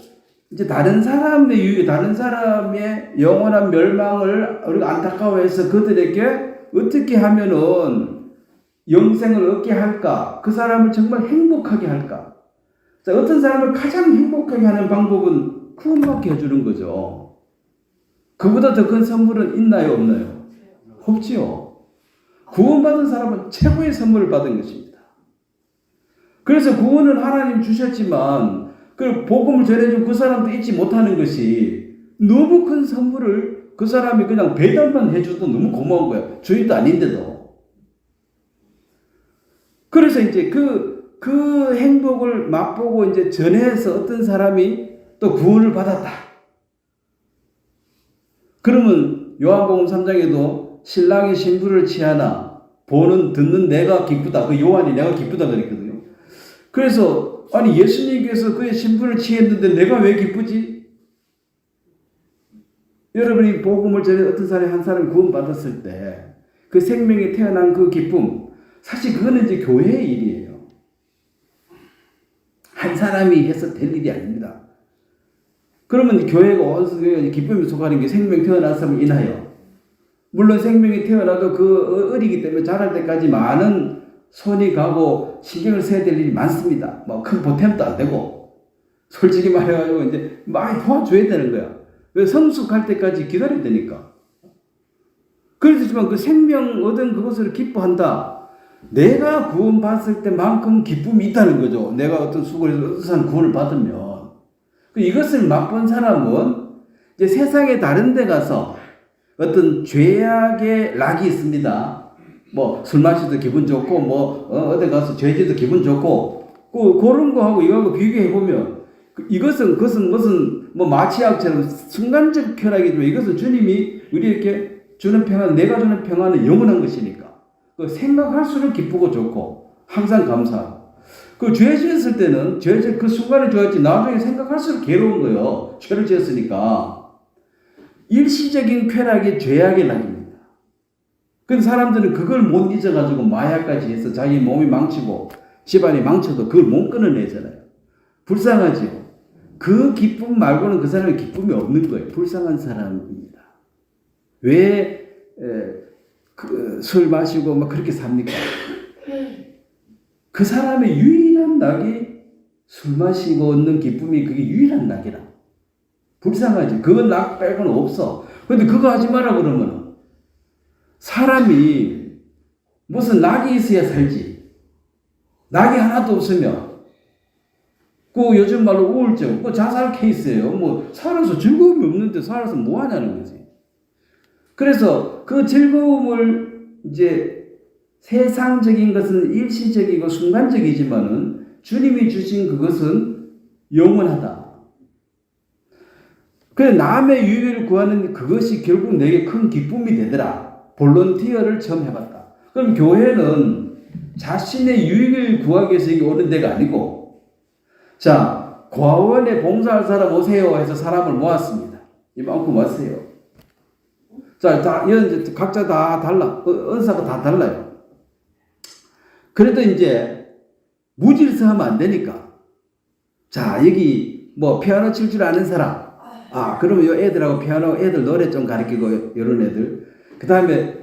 이제 다른 사람의 유익, 다른 사람의 영원한 멸망을 우리가 안타까워해서 그들에게 어떻게 하면은 영생을 얻게 할까? 그 사람을 정말 행복하게 할까? 자, 어떤 사람을 가장 행복하게 하는 방법은 구원받게 해주는 거죠. 그보다 더 큰 선물은 있나요? 없나요? 없지요. 구원받은 사람은 최고의 선물을 받은 것입니다. 그래서 구원은 하나님 주셨지만 그 복음을 전해준 그 사람도 잊지 못하는 것이 너무 큰 선물을 그 사람이 그냥 배달만 해줘도 너무 고마운 거야. 주인도 아닌데도. 그래서 이제 그 행복을 맛보고 이제 전해서 어떤 사람이 또 구원을 받았다. 그러면 요한복음 3장에도 신랑이 신부를 취하나 듣는 내가 기쁘다. 그 요한이 내가 기쁘다 그랬거든요. 그래서 아니 예수님께서 그의 신부를 취했는데 내가 왜 기쁘지? 여러분이 복음을 전해 어떤 사람이 한 사람이 구원받았을 때 그 생명이 태어난 그 기쁨 사실 그거는 이제 교회의 일이에요. 한 사람이 해서 될 일이 아닙니다. 그러면 교회가 어디서 기쁨이 속하는 게 생명 태어났음을 인하여 물론 생명이 태어나도 그 어리기 때문에 자랄 때까지 많은 손이 가고 신경을 써야 될 일이 많습니다. 뭐 큰 보탬도 안 되고 솔직히 말해가지고 이제 많이 도와줘야 되는 거야. 왜 성숙할 때까지 기다려야 되니까. 그렇지만 그 생명 얻은 그것을 기뻐한다. 내가 구원받을 때만큼 기쁨이 있다는 거죠. 내가 어떤 수고를 해서 어떤 구원을 받으면. 이것을 맛본 사람은 이제 세상의 다른 데 가서 어떤 죄악의 락이 있습니다. 뭐 술 마셔도 기분 좋고 어디 가서 죄지도 기분 좋고 그런 거하고 이거하고 비교해보면 그것은 무슨 마취약처럼 순간적 쾌락이지만 이것은 주님이 우리에게 주는 평안, 내가 주는 평안은 영원한 것이니까 생각할수록 기쁘고 좋고 항상 감사하고 죄 지었을 때는 그 순간에 좋았지 나중에 생각할수록 괴로운 거예요. 죄를 지었으니까. 일시적인 쾌락이 죄악의 낙입니다. 근데 사람들은 그걸 못 잊어가지고 마약까지 해서 자기 몸이 망치고 집안이 망쳐도 그걸 못 끊어내잖아요. 불쌍하죠. 그 기쁨 말고는 그 사람의 기쁨이 없는 거예요. 불쌍한 사람입니다. 왜 술 마시고 그렇게 삽니까? 그 사람의 유일한 낙이 술 마시고 얻는 기쁨이 그게 유일한 낙이라. 불쌍하지. 그건 낙 빼고는 없어. 근데 그거 하지 마라 그러면 사람이 무슨 낙이 있어야 살지. 낙이 하나도 없으면 그 요즘 말로 우울증, 그 자살 케이스예요. 뭐 살아서 즐거움이 없는데 살아서 뭐 하냐는 거지. 그래서 그 즐거움을 이제 세상적인 것은 일시적이고 순간적이지만은 주님이 주신 그것은 영원하다. 그래 남의 유익을 구하는 그것이 결국 내게 큰 기쁨이 되더라. 볼런티어를 처음 해봤다. 그럼 교회는 자신의 유익을 구하기 위해서 오는 데가 아니고, 자, 과원에 봉사할 사람 오세요 해서 사람을 모았습니다. 이만큼 왔어요. 자, 각자 다 달라. 은사가 다 달라요. 그래도 이제 무질서 하면 안 되니까. 자, 여기 뭐 피아노 칠 줄 아는 사람. 그러면 요 애들하고 피아노 애들 노래 좀 가르치고, 이런 애들. 그 다음에,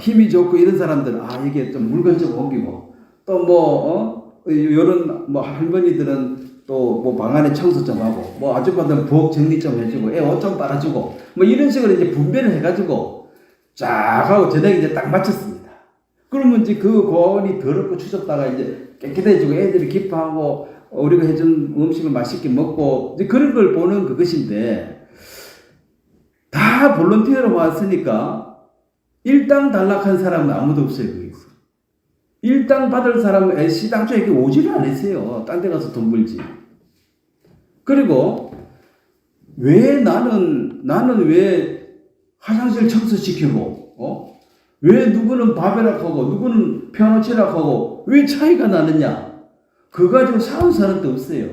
힘이 좋고 이런 사람들은, 이게 좀 물건 좀 옮기고, 또 요런 할머니들은 또 방 안에 청소 좀 하고, 아줌마들은 부엌 정리 좀 해주고, 애 옷 좀 빨아주고, 이런 식으로 이제 분배를 해가지고, 쫙 하고 저녁에 이제 딱 마쳤습니다. 그러면 이제 그 고원이 더럽고 추졌다가 이제 깨끗해지고 애들이 기뻐하고, 우리가 해준 음식을 맛있게 먹고, 이제 그런 걸 보는 그것인데, 다 볼런티어로 왔으니까, 일당 단락한 사람은 아무도 없어요, 거기서. 일당 받을 사람은 시당초에 이렇게 오지를 안 했어요. 딴 데 가서 돈 벌지. 그리고, 왜 나는 왜 화장실 청소시키고, 왜 누구는 바베락하고, 누구는 피아노 치락하고, 왜 차이가 나느냐? 그거 가지고 싸운 사람도 없어요.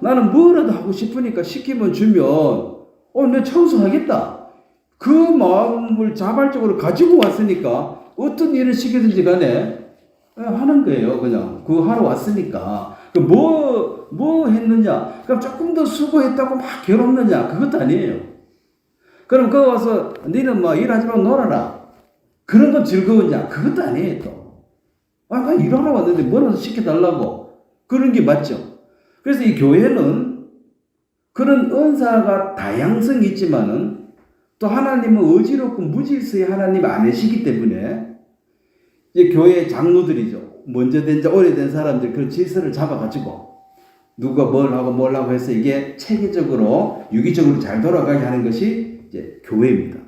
나는 뭐라도 하고 싶으니까 시키면 주면, 내 청소하겠다. 그 마음을 자발적으로 가지고 왔으니까, 어떤 일을 시키든지 간에, 하는 거예요, 그냥. 그거 하러 왔으니까. 뭐 했느냐? 그럼 조금 더 수고했다고 막 괴롭느냐? 그것도 아니에요. 그럼 거기 와서, 너는 일하지 말고 놀아라. 그런 건 즐거웠냐? 그것도 아니에요, 또. 그냥 일하러 왔는데 뭐라도 시켜달라고. 그런 게 맞죠. 그래서 이 교회는 그런 은사가 다양성이 있지만은 또 하나님은 어지럽고 무질서의 하나님 아니시기 때문에 이제 교회 장로들이죠. 먼저 된 자, 오래된 사람들 그 질서를 잡아가지고 누가 뭘 하고 해서 이게 체계적으로 유기적으로 잘 돌아가게 하는 것이 이제 교회입니다.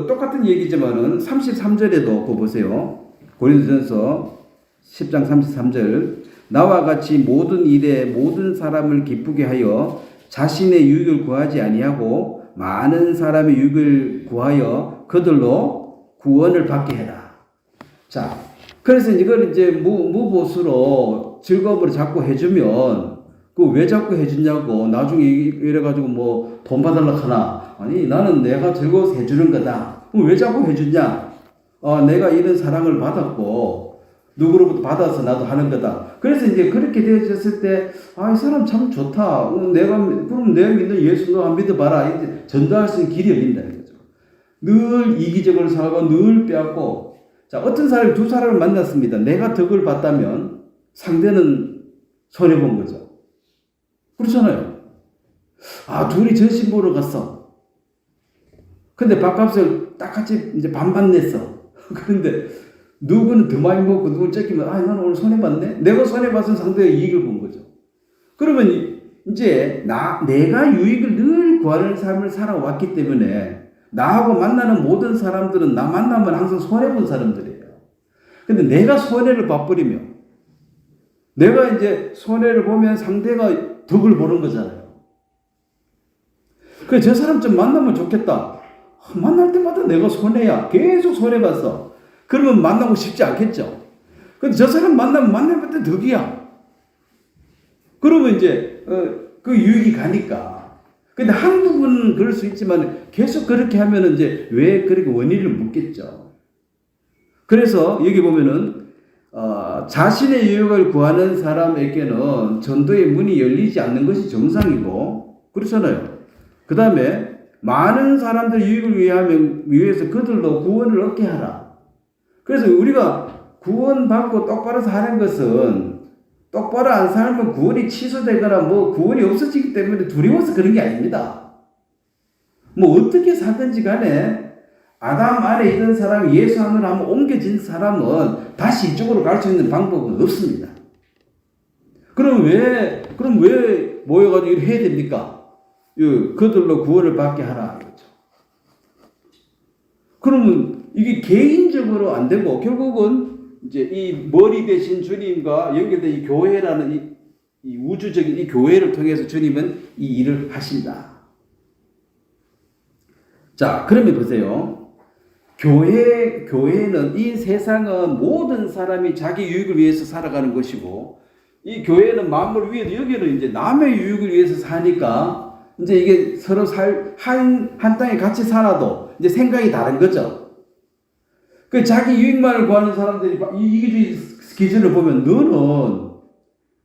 똑같은 얘기지만은 33절에도 보세요. 고린도전서 10장 33절. 나와 같이 모든 일에 모든 사람을 기쁘게 하여 자신의 유익을 구하지 아니하고 많은 사람의 유익을 구하여 그들로 구원을 받게 해라. 자, 그래서 이걸 이제 무보수로 즐거움으로 자꾸 해주면 왜 자꾸 해주냐고 나중에 이래가지고 돈 받으려고 하나. 아니 나는 내가 즐거워서 해주는 거다. 왜 자꾸 해주냐? 내가 이런 사랑을 받았고 누구로부터 받아서 나도 하는 거다. 그래서 이제 그렇게 되어졌을 때, 이 사람 참 좋다. 그럼 내가 믿는 예수 너 한번 믿어봐라. 이제 전도할 수 있는 길이 열린다는 거죠. 늘 이기적으로 살고 늘 빼앗고. 자, 어떤 사람이 두 사람을 만났습니다. 내가 덕을 봤다면 상대는 손해본 거죠. 그렇잖아요. 둘이 전신 보러 갔어. 근데 밥값을 딱 같이 이제 반반 냈어. 그런데 누구는 더 많이 먹고 누구는 쫓기면 나는 오늘 손해봤네. 내가 손해봤은 상대가 이익을 본 거죠. 그러면 이제 내가 유익을 늘 구하는 삶을 살아왔기 때문에 나하고 만나는 모든 사람들은 나 만나면 항상 손해본 사람들이에요. 근데 내가 손해를 봐버리면 내가 이제 손해를 보면 상대가 덕을 보는 거잖아요. 그래 저 사람 좀 만나면 좋겠다. 만날 때마다 내가 손해야. 계속 손해봤어. 그러면 만나고 싶지 않겠죠. 근데 저 사람 만날 때 덕이야. 그러면 이제 그 유익이 가니까. 근데 한국은 그럴 수 있지만 계속 그렇게 하면 이제 왜 그렇게 원인을 묻겠죠. 그래서 여기 보면은 자신의 유익을 구하는 사람에게는 전도의 문이 열리지 않는 것이 정상이고 그렇잖아요. 그 다음에 많은 사람들 유익을 위해서 그들도 구원을 얻게 하라. 그래서 우리가 구원받고 똑바로 사는 것은 똑바로 안 살면 구원이 취소되거나 구원이 없어지기 때문에 두려워서 그런 게 아닙니다. 뭐 어떻게 사든지 간에 아담 안에 있던 사람이 예수 안으로 한번 옮겨진 사람은 다시 이쪽으로 갈 수 있는 방법은 없습니다. 그럼 왜 모여가지고 이렇게 해야 됩니까? 그들로 구원을 받게 하라. 그렇죠. 그러면 이게 개인적으로 안 되고 결국은 이제 이 머리 대신 주님과 연결된 이 교회라는 이 우주적인 이 교회를 통해서 주님은 이 일을 하신다. 자, 그러면 보세요. 교회는 이 세상은 모든 사람이 자기 유익을 위해서 살아가는 것이고, 이 교회는 만물 위에도 여기는 이제 남의 유익을 위해서 사니까, 이제 이게 서로 한 땅에 같이 살아도 이제 생각이 다른 거죠. 그 자기 유익만을 구하는 사람들이 이기주의 기준을 보면 너는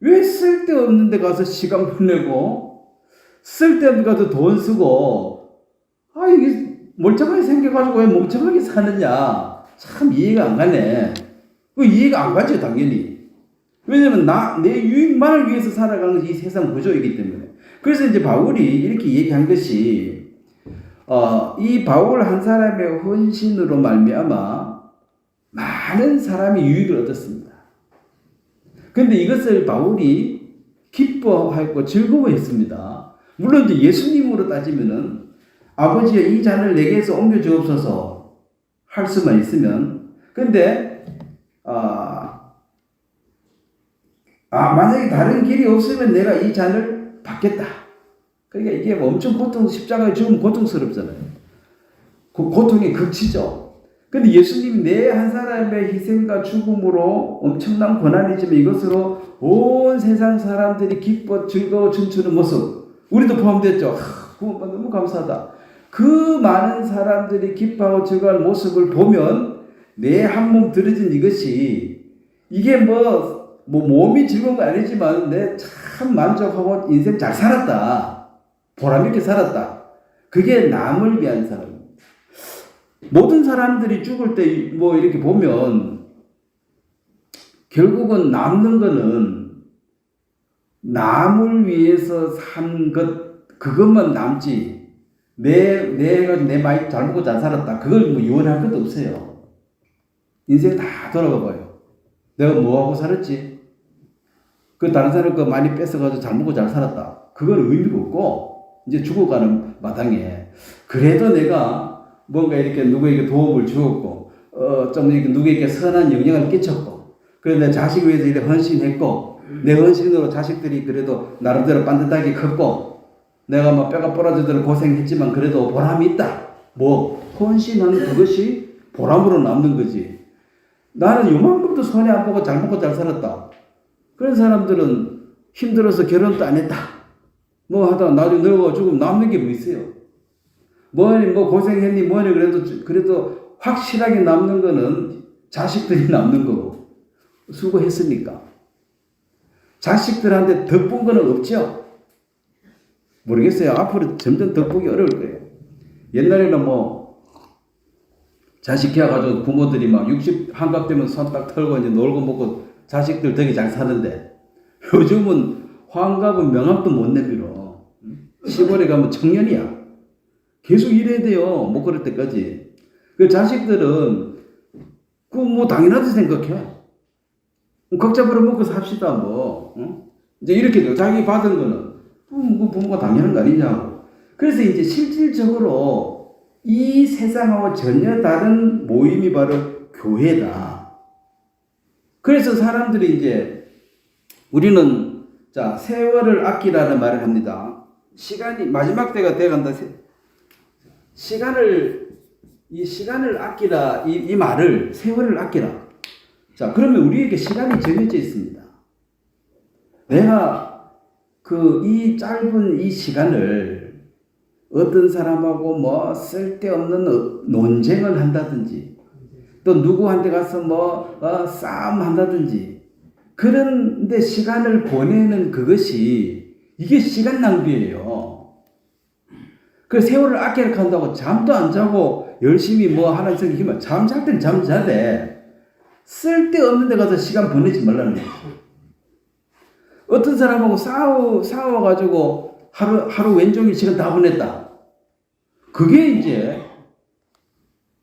왜 쓸데없는 데 가서 시간 보내고, 쓸데없는 데 가서 돈 쓰고, 이게 멀쩡하게 생겨가지고 왜 멍청하게 사느냐. 참 이해가 안 가네. 이해가 안 가죠, 당연히. 왜냐면 내 유익만을 위해서 살아가는 것이 이 세상 구조이기 때문에. 그래서 이제 바울이 이렇게 얘기한 것이, 이 바울 한 사람의 헌신으로 말미암아 많은 사람이 유익을 얻었습니다. 근데 이것을 바울이 기뻐하고 즐거워했습니다. 물론 이제 예수님으로 따지면은 아버지여 이 잔을 내게서 옮겨 주옵소서 할 수만 있으면, 근데 만약에 다른 길이 없으면 내가 이 잔을 받겠다. 그러니까 이게 엄청 십자가에 죽으면 고통스럽잖아요. 고통의 극치죠. 근데 예수님 내 한 사람의 희생과 죽음으로 엄청난 고난이지만 이것으로 온 세상 사람들이 기뻐 즐거워 춤추는 모습, 우리도 포함됐죠. 구원받아 너무 감사하다. 그 많은 사람들이 기뻐하고 즐거워하는 모습을 보면 내 한 몸 들어진 이것이, 이게 뭐 몸이 즐거운 건 아니지만 내 참 만족하고 인생 잘 살았다, 보람있게 살았다. 그게 남을 위한 사람. 모든 사람들이 죽을 때 뭐 이렇게 보면 결국은 남는 거는 남을 위해서 산 것, 그것만 남지. 내 많이 잘 먹고 잘 살았다, 그걸 뭐 유언할 것도 없어요. 인생 다 돌아가 봐요. 내가 뭐하고 살았지? 그 다른 사람 거 많이 뺏어가지고 잘 먹고 잘 살았다, 그건 의미가 없고, 이제 죽어가는 마당에 그래도 내가 뭔가 이렇게 누구에게 도움을 주었고, 좀 이렇게 누구에게 선한 영향을 끼쳤고, 그래서 내 자식 위해서 이렇게 헌신했고, 내 헌신으로 자식들이 그래도 나름대로 반듯하게 컸고, 내가 막 뼈가 부러지도록 고생했지만 그래도 보람이 있다. 뭐 헌신하는 그것이 보람으로 남는 거지. 나는 요만큼도 손해 안 보고 잘 먹고 잘 살았다, 그런 사람들은 힘들어서 결혼도 안 했다, 뭐 하다 나중에 늙어 죽으면 남는 게 뭐 있어요. 뭐 고생했니 뭐니, 그래도 확실하게 남는 거는 자식들이 남는 거고, 수고했으니까. 자식들한테 덕본 거는 없죠. 모르겠어요. 앞으로 점점 덕보기 어려울 거예요. 옛날에는 뭐 자식 키워가지고 부모들이 막 60 한갑 되면 손 딱 털고 이제 놀고 먹고 자식들 되게 잘 사는데, 요즘은 환갑은 명함도 못 내밀어. 시골에 가면 청년이야. 계속 일해야 돼요, 못 그럴 때까지. 그 자식들은 그 뭐 당연하다 생각해. 각자 벌어먹고 삽시다 뭐. 이제 이렇게 돼요. 자기 받은 거는 부모가 당연한 거 아니냐고. 그래서 이제 실질적으로 이 세상하고 전혀 다른 모임이 바로 교회다. 그래서 사람들이 이제 우리는 자 세월을 아끼라는 말을 합니다. 시간이 마지막 때가 돼간다. 시간을 아끼라, 이 말을, 세월을 아끼라. 자, 그러면 우리에게 시간이 정해져 있습니다. 내가 이 짧은 이 시간을 어떤 사람하고 뭐 쓸데없는 논쟁을 한다든지, 또 누구한테 가서 싸움 한다든지, 그런데 시간을 보내는 그것이, 이게 시간 낭비예요. 그 세월을 아끼라 한다고 잠도 안 자고 열심히 뭐 하는 생각이 힘을, 잠잘 땐 잠 자되 쓸데없는 데 가서 시간 보내지 말라는 거예요. 어떤 사람하고 싸워가지고 하루 왼종일 시간 다 보냈다. 그게 이제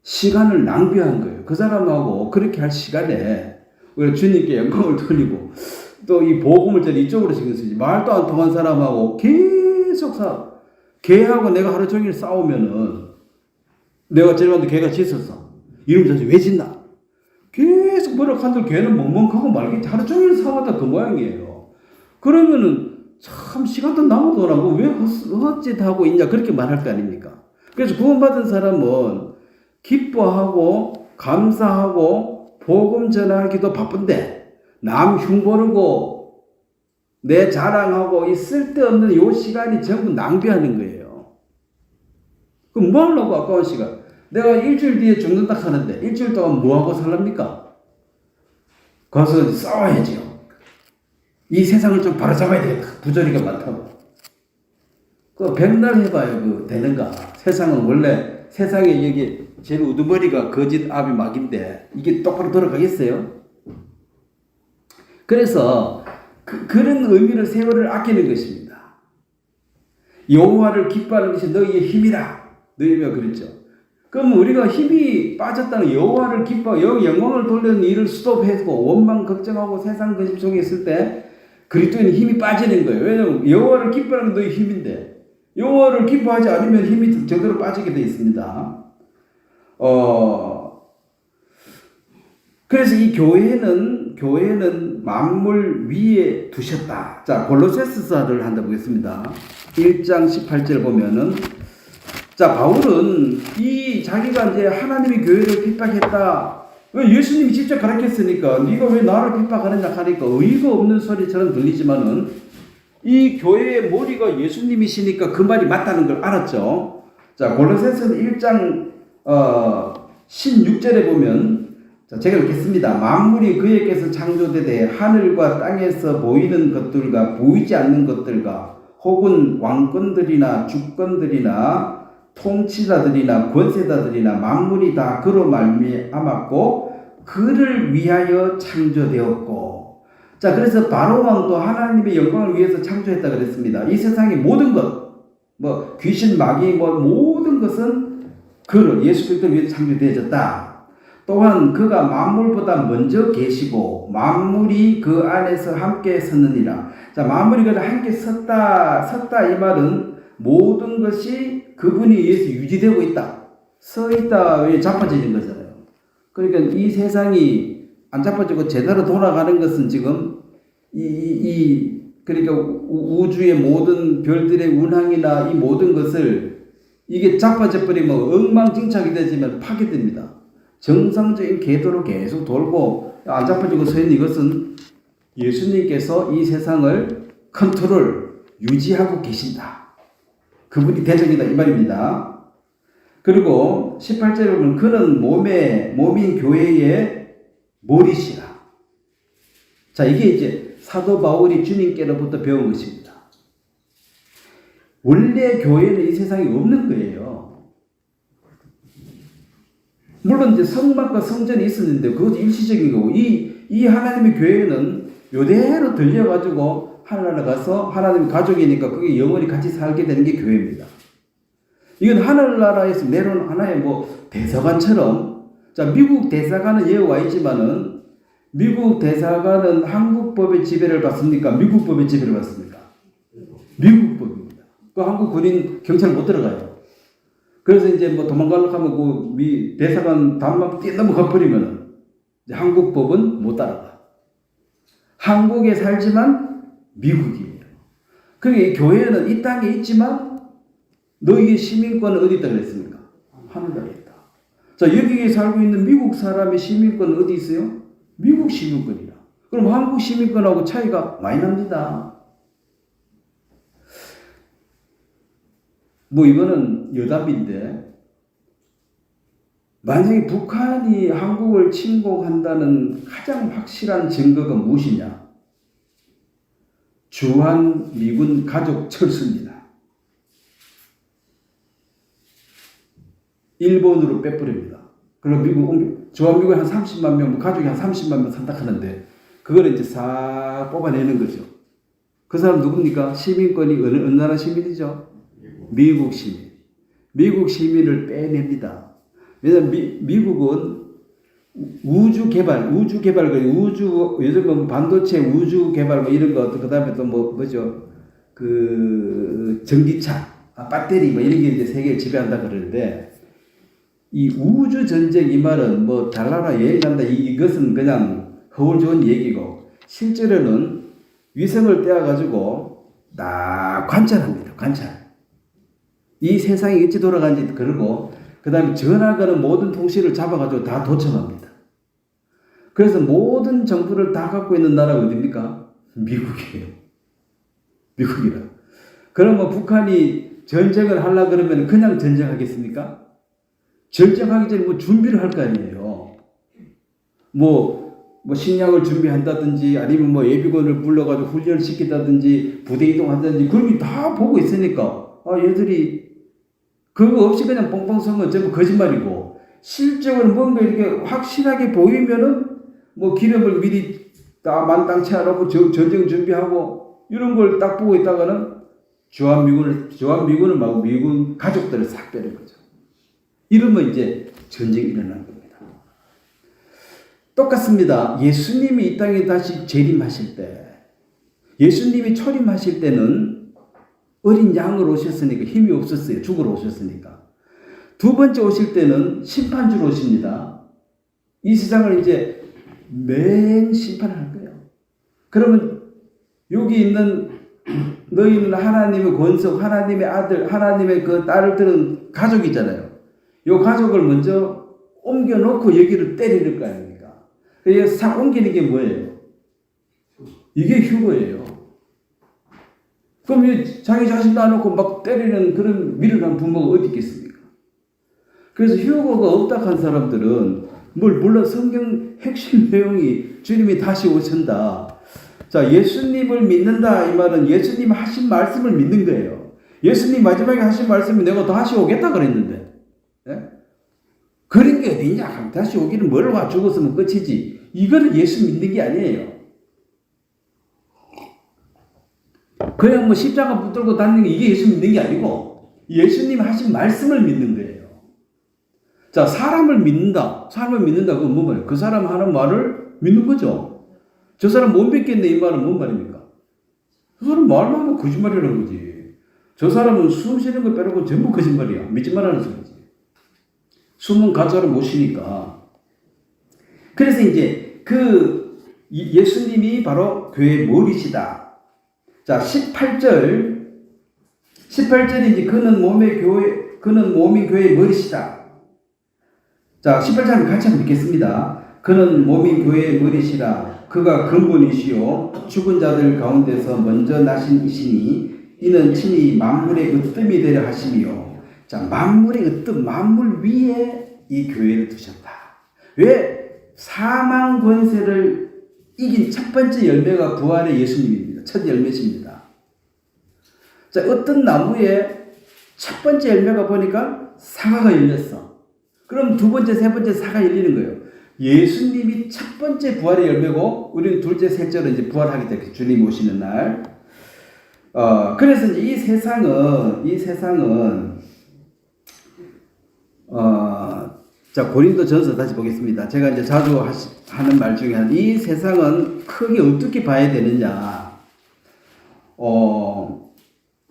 시간을 낭비한 거예요. 그 사람하고 그렇게 할 시간에 우리 주님께 영광을 돌리고 또 이 복음을 전 이쪽으로 신경 쓰지. 말도 안 통한 사람하고 계속 걔하고 내가 하루 종일 싸우면은 내가 제일한테 걔가 짖었어. 이놈 자식 왜 짖나? 계속 뭐라 한들 걔는 멍멍하고 말겠지. 하루 종일 싸웠다 그 모양이에요. 그러면은 참 시간도 남아도 라고 왜 헛짓하고 있냐 그렇게 말할 거 아닙니까? 그래서 구원받은 사람은 기뻐하고 감사하고 복음 전하기도 바쁜데 남 흉보르고 내 자랑하고 이 쓸데없는 요 시간이 전부 낭비하는 거예요. 그럼 뭐 하려고 아까운 시간? 내가 일주일 뒤에 죽는다 하는데 일주일 동안 뭐 하고 살랍니까? 가서 싸워야지요. 이 세상을 좀 바로잡아야 되겠다. 부조리가 많다고. 그 백날 해봐요. 그 되는가? 세상은 원래 세상에 여기 제일 우두머리가 거짓 압이 막인데 이게 똑바로 돌아가겠어요? 그래서 그런 의미로 세월을 아끼는 것입니다. 여호와를 기뻐하는 것이 너희의 힘이라. 너희가 그랬죠. 그럼 우리가 힘이 빠졌다는 여호와를 기뻐하고 영광을 돌리는 일을 스톱하고 원망 걱정하고 세상 거짓 속에 있을 때 그리스도인은 힘이 빠지는 거예요. 왜냐하면 여호와를 기뻐하는 게 너희 힘인데 여호와를 기뻐하지 않으면 힘이 저대로 빠지게 되어 있습니다. 그래서 이 교회는 만물 위에 두셨다. 자, 골로새서를 한다 보겠습니다. 1장 18절 보면은 자, 바울은 이 자기가 이제 하나님의 교회를 핍박했다. 왜 예수님이 직접 가르쳤으니까 네가 왜 나를 핍박하느냐 하니까 의의가 없는 소리처럼 들리지만은 이 교회의 머리가 예수님이시니까 그 말이 맞다는 걸 알았죠. 자, 골로새서 1장 16절에 보면 자, 제가 읽겠습니다. 만물이 그에게서 창조되되 하늘과 땅에서 보이는 것들과 보이지 않는 것들과 혹은 왕권들이나 주권들이나 통치자들이나 권세자들이나 만물이 다 그로 말미암았고 그를 위하여 창조되었고. 자, 그래서 바로왕도 하나님의 영광을 위해서 창조했다 그랬습니다. 이 세상의 모든 것, 뭐 귀신, 마귀, 뭐 모든 것은 그를 예수 그리스도를 위해서 창조되어졌다. 또한 그가 만물보다 먼저 계시고 만물이 그 안에서 함께 섰느니라. 자, 만물이 그를 함께 섰다 이 말은 모든 것이 그분에 의해서 유지되고 있다. 서 있다. 왜 자빠지는 거잖아요. 그러니까 이 세상이 안 자빠지고 제대로 돌아가는 것은 지금 그러니까 우주의 모든 별들의 운항이나 이 모든 것을 이게 자빠져 버리면 엉망진창이 되지만 파괴됩니다. 정상적인 궤도로 계속 돌고 안 자빠지고 서 있는 이것은 예수님께서 이 세상을 컨트롤 유지하고 계신다. 그분이 대적이다 이 말입니다. 그리고 18절에 보면 그는 몸인 교회의 머리시라. 자, 이게 이제 사도 바울이 주님께로부터 배운 것입니다. 원래 교회는 이 세상에 없는 거예요. 물론 이제 성막과 성전이 있었는데 그것도 일시적인 거고 이 하나님의 교회는 요대로 들려가지고 하늘나라 가서 하나님의 가족이니까 그게 영원히 같이 살게 되는 게 교회입니다. 이건 하늘나라에서 내려온 하나의 뭐 대사관처럼 자, 미국 대사관은 여기 와 있지만은 미국 대사관은 한국 법의 지배를 받습니까? 미국 법의 지배를 받습니까? 미국 법입니다. 그 한국 군인 경찰 못 들어가요. 그래서 이제 뭐 도망가려고 하면 그 대사관 단막 뛰어넘어가 버리면은 한국 법은 못 따라가. 한국에 살지만 미국이에요. 그러니까 교회는 이 땅에 있지만 너희의 시민권은 어디 있다 그랬습니까? 하늘나라에 있다. 자, 여기에 살고 있는 미국 사람의 시민권은 어디 있어요? 미국 시민권이라. 그럼 한국 시민권하고 차이가 많이 납니다. 뭐 이거는 여담인데 만약에 북한이 한국을 침공한다는 가장 확실한 증거가 무엇이냐? 주한 미군 가족 철수입니다. 일본으로 빼버립니다. 그리고 주한미군 한 30만 명, 가족이 한 30만 명 산다 하는데 그걸 이제 싹 뽑아내는 거죠. 그 사람 누굽니까? 시민권이 어느 나라 시민이죠? 미국 시민. 미국 시민을 빼냅니다. 왜냐하면 미국은 우주 개발, 요즘 뭐 반도체 우주 개발 뭐 이런 거, 그 다음에 또 뭐죠? 그 전기차, 배터리 뭐 이런 게 이제 세계를 지배한다 그러는데, 이 우주 전쟁 이 말은 뭐 달나라 여행 간다 이것은 그냥 허울 좋은 얘기고, 실제로는 위성을 떼어가지고 딱 관찰합니다. 관찰. 이 세상이 어찌 돌아가는지 그러고, 그 다음에 전화 거는 모든 통신을 잡아가지고 다 도청합니다. 그래서 모든 정보를 다 갖고 있는 나라가 어디입니까? 미국이에요. 미국이라. 그러면 북한이 전쟁을 하려고 그러면 그냥 전쟁하겠습니까? 전쟁하기 전에 뭐 준비를 할 거 아니에요. 뭐 식량을 준비한다든지 아니면 뭐 예비군을 불러가지고 훈련을 시킨다든지 부대 이동한다든지 그런 게 다 보고 있으니까 얘들이 그거 없이 그냥 뻥뻥 선 건 전부 거짓말이고, 실적으로 뭔가 이렇게 확실하게 보이면은 뭐 기름을 미리 다 만땅 채워놓고 전쟁 준비하고 이런 걸 딱 보고 있다가는 주한미군을 막 미군 가족들을 싹 빼는 거죠. 이러면 이제 전쟁이 일어나는 겁니다. 똑같습니다. 예수님이 이 땅에 다시 재림하실 때, 예수님이 초림하실 때는 어린 양으로 오셨으니까 힘이 없었어요. 죽으러 오셨으니까. 두 번째 오실 때는 심판주로 오십니다. 이 세상을 이제 맹 심판을 할 거예요. 그러면 여기 있는 너희는 하나님의 권속, 하나님의 아들, 하나님의 그 딸을 들은 가족이잖아요. 이 가족을 먼저 옮겨놓고 여기를 때리는 거 아닙니까? 그래서 싹 옮기는 게 뭐예요? 이게 휴거예요. 그럼 자기 자식 놔놓고 막 때리는 그런 미련한 부모가 어디 있겠습니까? 그래서 휴거가 없다 한 사람들은 물론 성경 핵심 내용이 주님이 다시 오신다. 자, 예수님을 믿는다 이 말은 예수님 하신 말씀을 믿는 거예요. 예수님 마지막에 하신 말씀이 내가 다시 오겠다 그랬는데, 예? 그런 게 어디냐? 다시 오기는 뭘 와 죽었으면 끝이지. 이거는 예수 믿는 게 아니에요. 그냥 뭐 십자가 붙들고 다니는 게 이게 예수 믿는 게 아니고 예수님 하신 말씀을 믿는 거예요. 자, 사람을 믿는다. 그건 뭔 말이에요? 그 사람 하는 말을 믿는 거죠. 저 사람 못 믿겠네 이 말은 뭔 말입니까? 그 사람 말만 하면 거짓말이라는 거지. 저 사람은 숨 쉬는 거 빼놓고 전부 거짓말이야. 믿지 말라는 소리지. 숨은 가짜를 못 쉬니까. 그래서 이제 그 예수님이 바로 교회의 머리시다. 자, 18절에 이제 그는 몸이 교회의 머리시다. 자, 18절 같이 한번 읽겠습니다. 그는 몸이 교회의 머리시라. 그가 근본이시요 죽은 자들 가운데서 먼저 나신 이시니 이는 친히 만물의 으뜸이 되려 하심이요. 자, 만물의 으뜸, 만물 위에 이 교회를 두셨다. 왜? 사망 권세를 이긴 첫 번째 열매가 부활의 예수님입니다. 첫 열매십니다. 자, 어떤 나무에 첫 번째 열매가 보니까 사과가 열렸어. 그럼 두 번째, 세 번째 사과가 열리는 거예요. 예수님이 첫 번째 부활의 열매고, 우리는 둘째, 셋째로 이제 부활하게 되겠죠. 주님 오시는 날. 그래서 이제 이 세상은, 자, 고린도전서 다시 보겠습니다. 제가 이제 자주 하는 말 중에 이 세상은 크게 어떻게 봐야 되느냐.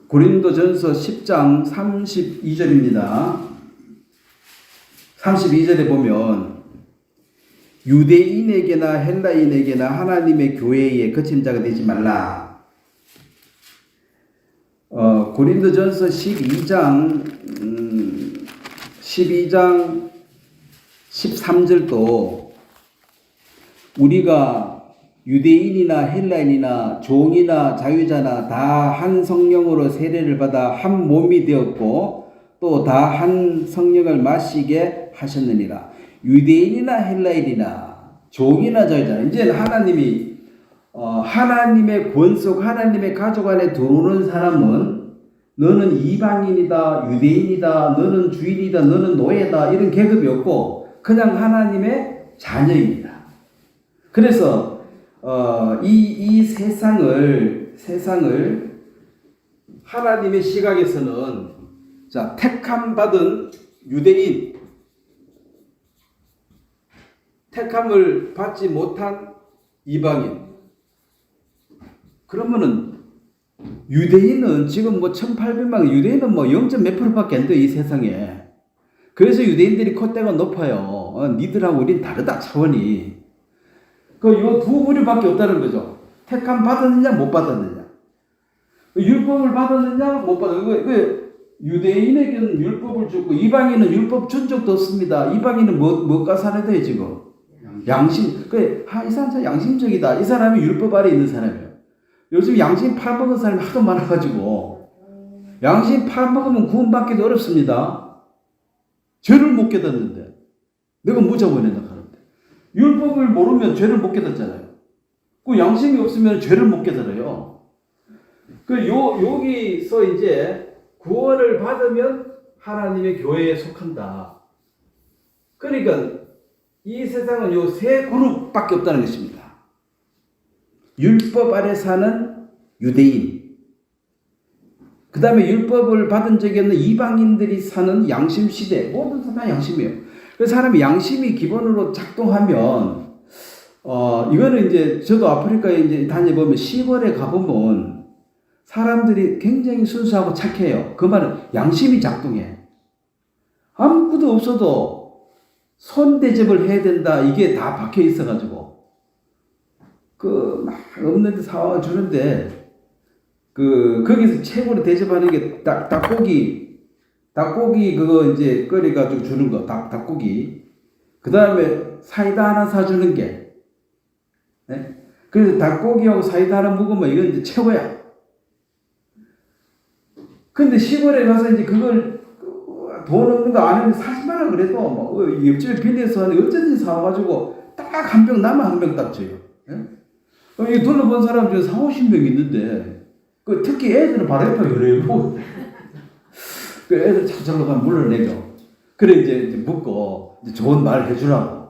고린도전서 10장 32절입니다. 32절에 보면 유대인에게나 헬라인에게나 하나님의 교회에 거친 자가 되지 말라. 고린도전서 12장 13절도 우리가 유대인이나 헬라인이나 종이나 자유자나 다 한 성령으로 세례를 받아 한 몸이 되었고 또 다 한 성령을 마시게 하셨느니라. 유대인이나 헬라인이나 종이나 자유자나 이제는 하나님이 하나님의 권속 하나님의 가족 안에 들어오는 사람은 너는 이방인이다, 유대인이다, 너는 주인이다, 너는 노예다 이런 계급이 없고 그냥 하나님의 자녀입니다. 그래서 이 세상을 하나님의 시각에서는 자, 택함 받은 유대인, 택함을 받지 못한 이방인. 그러면은 유대인은 지금 뭐 1800만 유대인은 뭐 0. 몇 프로밖에 안 돼, 이 세상에. 그래서 유대인들이 콧대가 높아요. 니들하고 우린 다르다, 차원이. 요 두 부류밖에 없다는 거죠. 택함 받았느냐, 못 받았느냐. 율법을 받았느냐, 못 받았느냐. 유대인에게는 율법을 줬고, 이방인은 율법 준 적도 없습니다. 이방인은 뭐가 살아야 돼, 지금? 양심. 이 사람 참 양심적이다. 이 사람이 율법 아래 있는 사람이에요. 요즘 양심 팔아먹은 사람이 하도 많아가지고, 양심 팔아먹으면 구원받기도 어렵습니다. 죄를 못 깨닫는데. 내가 뭐 잡아낸다 하는데. 율법을 모르면 죄를 못 깨닫잖아요. 그 양심이 없으면 죄를 못 깨달아요. 여기서 이제 구원을 받으면 하나님의 교회에 속한다. 그러니까 이 세상은 요 세 그룹밖에 없다는 것입니다. 율법 아래 사는 유대인, 그 다음에 율법을 받은 적이 없는 이방인들이 사는 양심 시대. 모든 사람 양심이에요. 그래서 사람이 양심이 기본으로 작동하면, 이거는 이제 저도 아프리카에 이제 다녀보면 시골에 가보면 사람들이 굉장히 순수하고 착해요. 그 말은 양심이 작동해. 아무것도 없어도 손 대접을 해야 된다. 이게 다 박혀 있어가지고. 막 없는데 사와 주는데, 거기서 최고로 대접하는 게 닭고기 그거 이제 끓여가지고 주는 거, 닭고기. 그 다음에 사이다 하나 사주는 게, 네? 그래서 닭고기하고 사이다 하나 먹으면 이건 이제 최고야. 근데 시골에 가서 이제 그걸 돈 없는 거 아니면 사지 마라 그래도 뭐 옆집에 빌려서 어쨌든 사와가지고 딱 한 병 남아 한 병 딱 줘요. 예? 이 둘러본 사람 중에 40~50명 있는데, 특히 애들은 바로 옆에 그래요. 애들 저절로 가면 물러내죠. 그래, 이제 묻고, 이제 좋은 말 해주라고.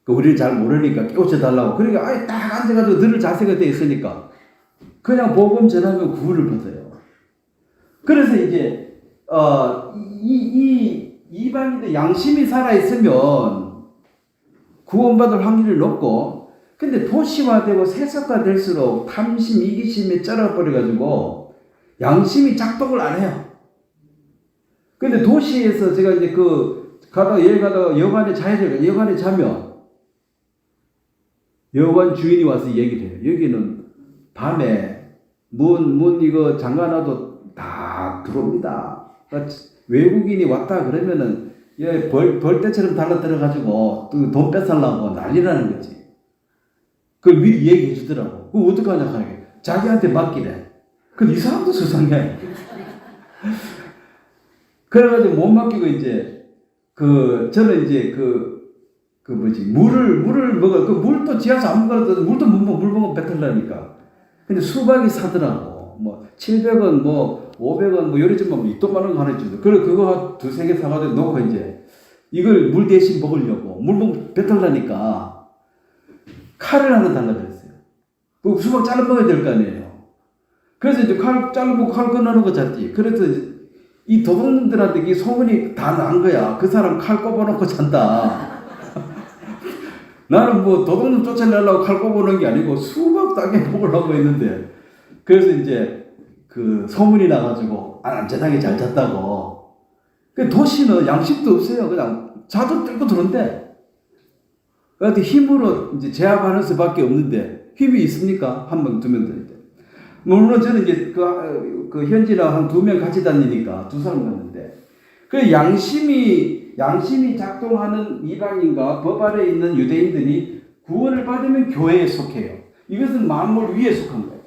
우리를 잘 모르니까 깨우쳐달라고. 그러니까 아예 딱 앉아가지고 늘 자세가 돼 있으니까, 그냥 복음 전하면 구원을 받아요. 그래서 이제, 이방인들 양심이 살아있으면 구원받을 확률이 높고, 근데 도시화되고 세속화될수록 탐심, 이기심에 쩔어버려가지고 양심이 작동을 안 해요. 근데 도시에서 제가 이제 여행 가다가 여관에 자야 돼요. 여관에 자면 여관 주인이 와서 얘기를 해요. 여기는 밤에 문 이거 잠가놔도 다 들어옵니다. 외국인이 왔다 그러면은 벌떼처럼 달라들어가지고 돈 뺏으려고 난리라는 거지. 그걸 미리 얘기해 주더라고. 그거 어떡하냐 하게. 자기한테 맡기래. 근데 이 사람도 수상해. 그래가지고 못 맡기고 이제 저는 이제 물을 먹어. 물도 지하서 안 먹어도 물도 물 먹으면 뱉으려니까. 근데 수박이 사더라고. 뭐 700원, 뭐 500원, 뭐 요리집만 이또 많은 거 하나 주죠. 그래 그거 2~3개 사가지고 놓고 이제 이걸 물 대신 먹으려고 물 먹으면 뱉으려니까. 칼을 하나 달라 그랬어요. 수박 잘라 먹어야 될 거 아니에요. 그래서 이제 칼 자르고 칼 끊어놓은 거 잤지. 그래서 이 도둑놈들한테 이 소문이 다 난 거야. 그 사람 칼 꼽아놓고 잔다. 나는 뭐 도둑놈 쫓아내려고 칼 꼽아놓은 게 아니고 수박 따게 먹으려고 했는데, 그래서 이제 소문이 나가지고 안전하게 잘 잤다고. 도시는 양심도 없어요. 그냥 자도 뚫고 들어온대. 그런데 힘으로 이제 제압하는 수밖에 없는데 힘이 있습니까? 한 명, 2명 들인데. 물론 저는 이제 현지랑 한 2명 같이 다니니까 2사람 갔는데, 그 양심이 작동하는 이방인과 법 아래 있는 유대인들이 구원을 받으면 교회에 속해요. 이것은 만물 위에 속한 거예요.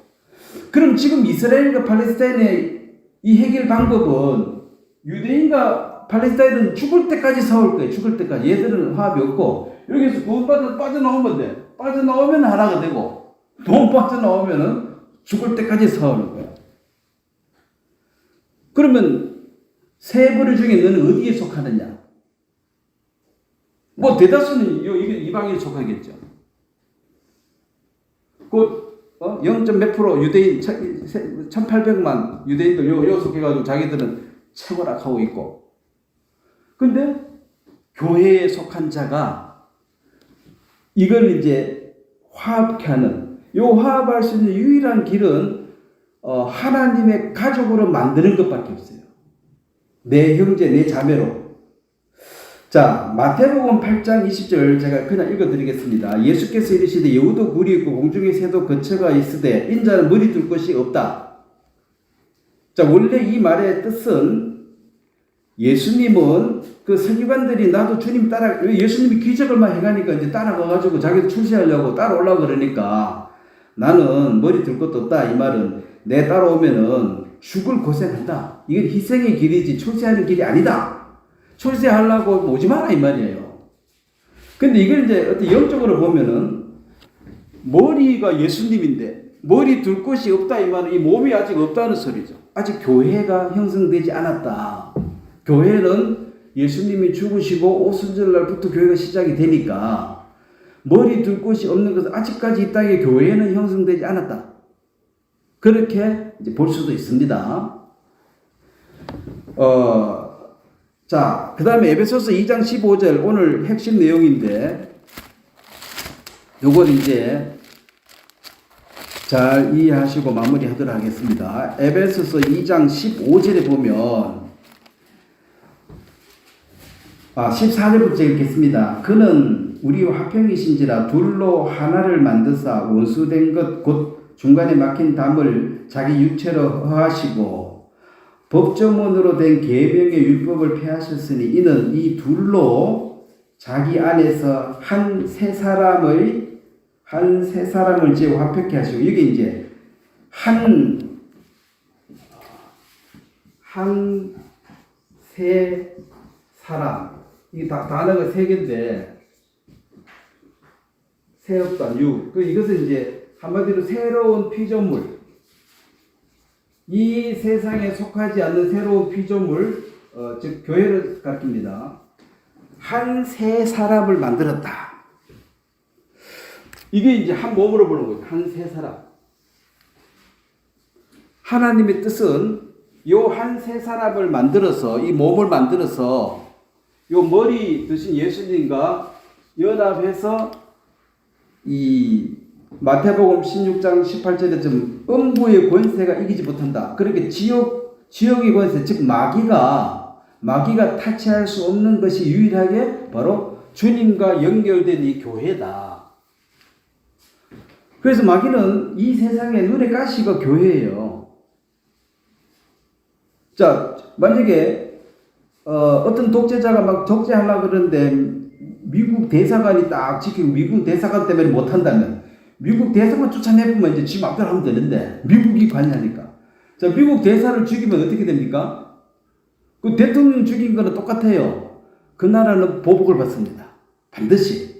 그럼 지금 이스라엘과 팔레스타인의 이 해결 방법은 유대인과 팔레스타인은 죽을 때까지 싸울 거예요. 죽을 때까지. 얘들은 화합이 없고, 여기서 구원받아 빠져나오면 돼. 빠져나오면 하나가 되고, 못 빠져나오면은 죽을 때까지 싸우는 거야. 그러면 세 부류 중에 너는 어디에 속하느냐? 뭐 대다수는 이방인에 속하겠죠. 곧 0. 몇 프로 유대인 1800만 유대인들 요 속해가지고 자기들은 채워락하고 있고. 근데 교회에 속한 자가 이걸 이제 화합케 하는, 요 화합할 수 있는 유일한 길은 하나님의 가족으로 만드는 것밖에 없어요. 내 형제, 내 자매로. 자, 마태복음 8장 20절 제가 그냥 읽어드리겠습니다. 예수께서 이르시되 여우도 굴이 있고 공중의 새도 거처가 있으되 인자는 머리 둘 것이 없다. 자, 원래 이 말의 뜻은 예수님은 그 서기관들이 나도 주님 따라, 예수님이 기적을만 해가니까 이제 따라가가지고 자기도 출세하려고 따라오려고 그러니까 나는 머리 둘 것도 없다. 이 말은 내 따라오면은 죽을 고생한다. 이건 희생의 길이지 출세하는 길이 아니다. 출세하려고 오지 마라 이 말이에요. 근데 이걸 이제 어떤 영적으로 보면은 머리가 예수님인데 머리 둘 곳이 없다 이 말은 이 몸이 아직 없다는 소리죠. 아직 교회가 형성되지 않았다. 교회는 예수님이 죽으시고 오순절날부터 교회가 시작이 되니까 머리 둘 곳이 없는 것은 아직까지 이 땅에 교회는 형성되지 않았다. 그렇게 이제 볼 수도 있습니다. 자, 그 다음에 에베소서 2장 15절 오늘 핵심 내용인데 요걸 이제 잘 이해하시고 마무리하도록 하겠습니다. 에베소서 2장 15절에 보면 14절부터 읽겠습니다. 그는 우리와 화평이신지라 둘로 하나를 만드사 원수된 것 곧 중간에 막힌 담을 자기 육체로 허하시고 법조문으로 된 계명의 율법을 폐하셨으니 이는 이 둘로 자기 안에서 한 세 사람을 지어 화평케 하시고 이게 이제 한 세 사람 이게 단어가 세 개인데 새롭다 유 이것은 이제 한마디로 새로운 피조물 이 세상에 속하지 않는 새로운 피조물 즉 교회를 가리킵니다. 한 세 사람을 만들었다. 이게 이제 한 몸으로 보는 거죠. 한 세 사람. 하나님의 뜻은 요 한 세 사람을 만들어서 이 몸을 만들어서 요 머리 드신 예수님과 연합해서 이 마태복음 16장 18절에 좀 음부의 권세가 이기지 못한다. 그렇게 지옥의 권세 즉 마귀가 타치할 수 없는 것이 유일하게 바로 주님과 연결된 이 교회다. 그래서 마귀는 이 세상의 눈의 가시가 교회예요. 자, 만약에 어떤 독재자가 막 독재하려고 그러는데 미국 대사관이 딱 지키고 미국 대사관 때문에 못한다면 미국 대사관 쫓아내보면 이제 지 맘대로 하면 되는데 미국이 관여하니까. 자, 미국 대사를 죽이면 어떻게 됩니까? 그 대통령 죽인 거는 똑같아요. 그 나라는 보복을 받습니다. 반드시.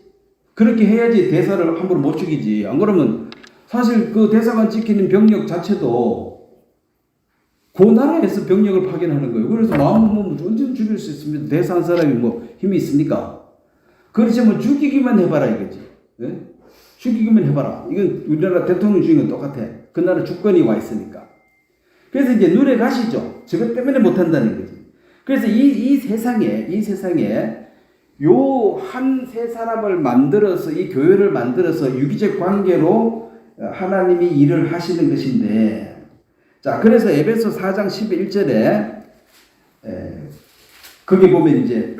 그렇게 해야지 대사를 함부로 못 죽이지. 안 그러면 사실 그 대사관 지키는 병력 자체도 그 나라에서 병력을 파견하는 거예요. 그래서 마음은 언제든 죽일 수 있습니다. 대사 한 사람이 뭐 힘이 있습니까? 그렇지만 죽이기만 해봐라 이거지. 네? 죽이기만 해봐라. 이건 우리나라 대통령 죽인 건 똑같아. 그 나라 주권이 와 있으니까. 그래서 이제 눈에 가시죠. 저것 때문에 못한다는 거지. 그래서 이 세상에 요 한 세 사람을 만들어서 이 교회를 만들어서 유기적 관계로 하나님이 일을 하시는 것인데, 자, 그래서 에베소 4장 11절에 거기 보면 이제